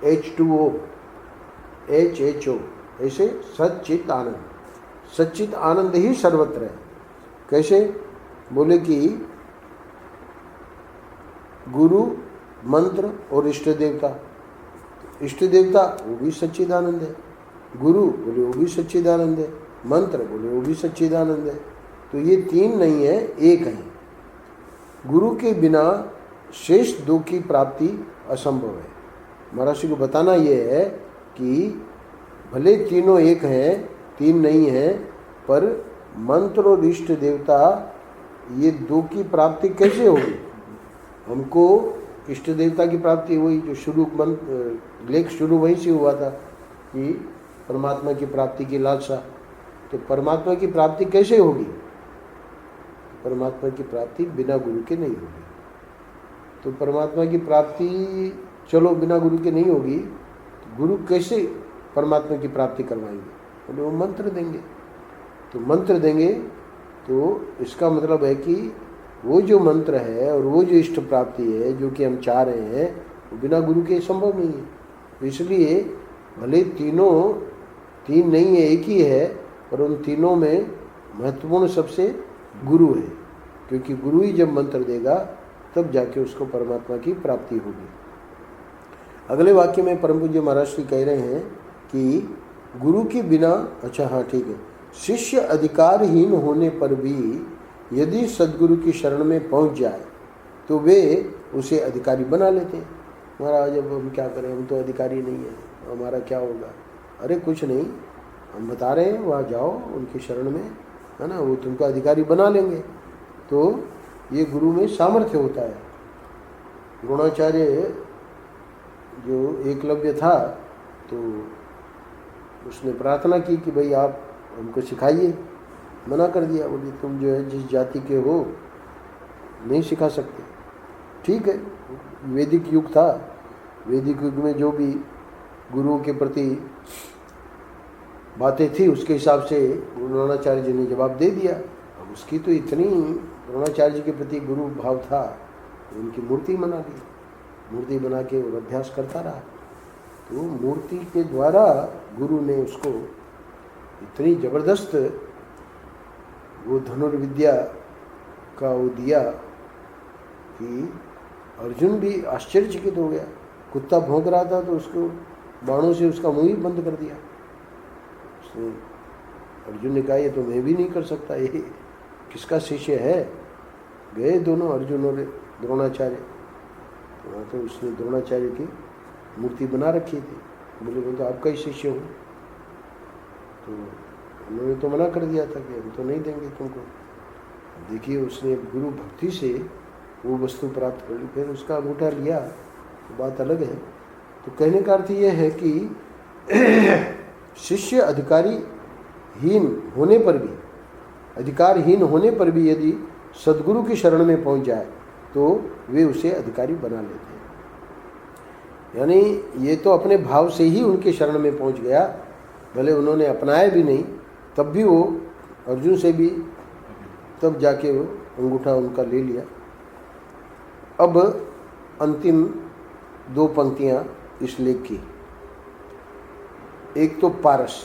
H2O, HHO, ऐसे सच्चित आनंद। सच्चित आनंद ही सर्वत्र है। कैसे? बोले कि गुरु, मंत्र और इष्ट देवता। इष्ट देवता वो भी सच्चिदानंद है, गुरु बोले वो भी सच्चिदानंद है, मंत्र बोले वो भी सच्चिदानंद है। तो ये तीन नहीं है, एक है। गुरु के बिना शेष दो की प्राप्ति असंभव है। महर्षि को बताना ये है कि भले तीनों एक हैं, तीन नहीं हैं, पर मंत्र और इष्ट देवता ये दो की प्राप्ति कैसे होगी? हमको इष्ट देवता की प्राप्ति हुई, जो शुरू लेख शुरू वहीं से हुआ था कि परमात्मा की प्राप्ति की लालसा। तो परमात्मा की प्राप्ति कैसे होगी? परमात्मा की प्राप्ति बिना गुरु के नहीं होगी। तो परमात्मा की प्राप्ति चलो बिना गुरु के नहीं होगी, तो गुरु कैसे परमात्मा की प्राप्ति करवाएंगे? बोले वो मंत्र देंगे। तो मंत्र देंगे तो इसका मतलब है कि वो जो मंत्र है और वो जो इष्ट प्राप्ति है जो कि हम चाह रहे हैं, वो बिना गुरु के संभव नहीं है। तो इसलिए भले तीनों तीन नहीं है, एक ही है, पर उन तीनों में महत्वपूर्ण सबसे गुरु है, क्योंकि गुरु ही जब मंत्र देगा तब जाके उसको परमात्मा की प्राप्ति होगी। अगले वाक्य में परम पूज्य महाराज श्री कह रहे हैं कि गुरु के बिना, अच्छा हाँ ठीक है, शिष्य अधिकारहीन होने पर भी यदि सद्गुरु की शरण में पहुंच जाए तो वे उसे अधिकारी बना लेते हैं। महाराज अब हम क्या करें, हम तो अधिकारी नहीं हैं, हमारा क्या होगा? अरे कुछ नहीं, हम बता रहे हैं वहाँ जाओ उनकी शरण में, है ना, वो तुमको अधिकारी बना लेंगे। तो ये गुरु में सामर्थ्य होता है। द्रोणाचार्य जो एकलव्य था, तो उसने प्रार्थना की कि भाई आप हमको सिखाइए। मना कर दिया, बोली तुम जो है जिस जाति के हो नहीं सिखा सकते। ठीक है, वैदिक युग था, वैदिक युग में जो भी गुरुओं के प्रति बातें थी उसके हिसाब से द्रोणाचार्य जी ने जवाब दे दिया। अब उसकी तो इतनी द्रोणाचार्य जी के प्रति गुरु भाव था, उनकी मूर्ति बना दी, मूर्ति बना के वो अभ्यास करता रहा। तो मूर्ति के द्वारा गुरु ने उसको इतनी जबरदस्त वो धनुर्विद्या का वो दिया कि अर्जुन भी आश्चर्यचकित हो गया। कुत्ता भौंक रहा था तो उसको बाणों से उसका मुंह ही बंद कर दिया। उसने अर्जुन ने कहा ये तो मैं भी नहीं कर सकता, ये किसका शिष्य है? गए दोनों, अर्जुन और द्रोणाचार्य। तो उसने द्रोणाचार्य की मूर्ति बना रखी थी। बोले मैं तो आपका ही शिष्य हूँ। तो उन्होंने तो मना कर दिया था कि हम तो नहीं देंगे तुमको। देखिए उसने गुरु भक्ति से वो वस्तु प्राप्त कर ली, फिर उसका अंगूठा लिया, तो बात अलग है। तो कहने का अर्थ ये है कि शिष्य अधिकारहीन होने पर भी यदि सद्गुरु की शरण में पहुंच जाए तो वे उसे अधिकारी बना लेते हैं। यानी ये तो अपने भाव से ही उनके शरण में पहुंच गया, भले उन्होंने अपनाया भी नहीं, तब भी वो अर्जुन से भी तब जाके वो अंगूठा उनका ले लिया। अब अंतिम दो पंक्तियां इस लेख की। एक तो पारस।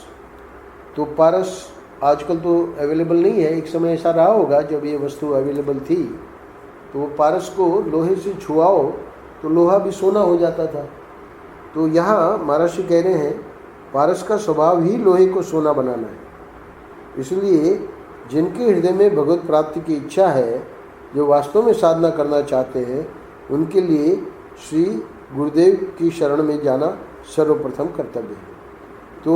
तो पारस आजकल तो अवेलेबल नहीं है, एक समय ऐसा रहा होगा जब ये वस्तु अवेलेबल थी, तो वो पारस को लोहे से छुआओ तो लोहा भी सोना हो जाता था। तो यहाँ महर्षि कह रहे हैं पारस का स्वभाव ही लोहे को सोना बनाना है। इसलिए जिनके हृदय में भगवत प्राप्ति की इच्छा है, जो वास्तव में साधना करना चाहते हैं, उनके लिए श्री गुरुदेव की शरण में जाना सर्वप्रथम कर्तव्य है। तो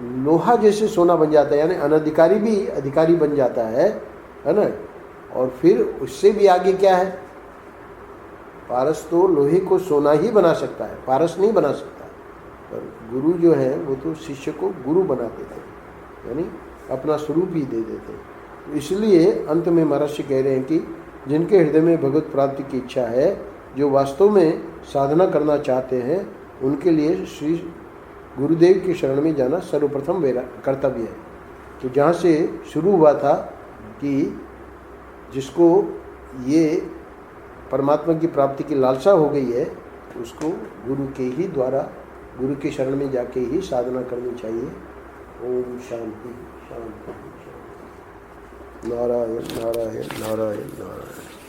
लोहा जैसे सोना बन जाता है, यानी अनधिकारी भी अधिकारी बन जाता है ना। और फिर उससे भी आगे क्या है, पारस तो लोहे को सोना ही बना सकता है, पारस नहीं बना सकता। पर गुरु जो है वो तो शिष्य को गुरु बना देते हैं, यानी अपना स्वरूप ही दे देते हैं। तो इसलिए अंत में महर्षि कह रहे हैं कि जिनके हृदय में भगवत प्राप्ति की इच्छा है, जो वास्तव में साधना करना चाहते हैं, उनके लिए श्री गुरुदेव की शरण में जाना सर्वप्रथम मेरा कर्तव्य है। तो जहाँ से शुरू हुआ था कि जिसको ये परमात्मा की प्राप्ति की लालसा हो गई है, उसको गुरु के ही द्वारा, गुरु की शरण में जाके ही साधना करनी चाहिए। ओम शांति शांति शांति। नारायण नारायण नारायण नारायण।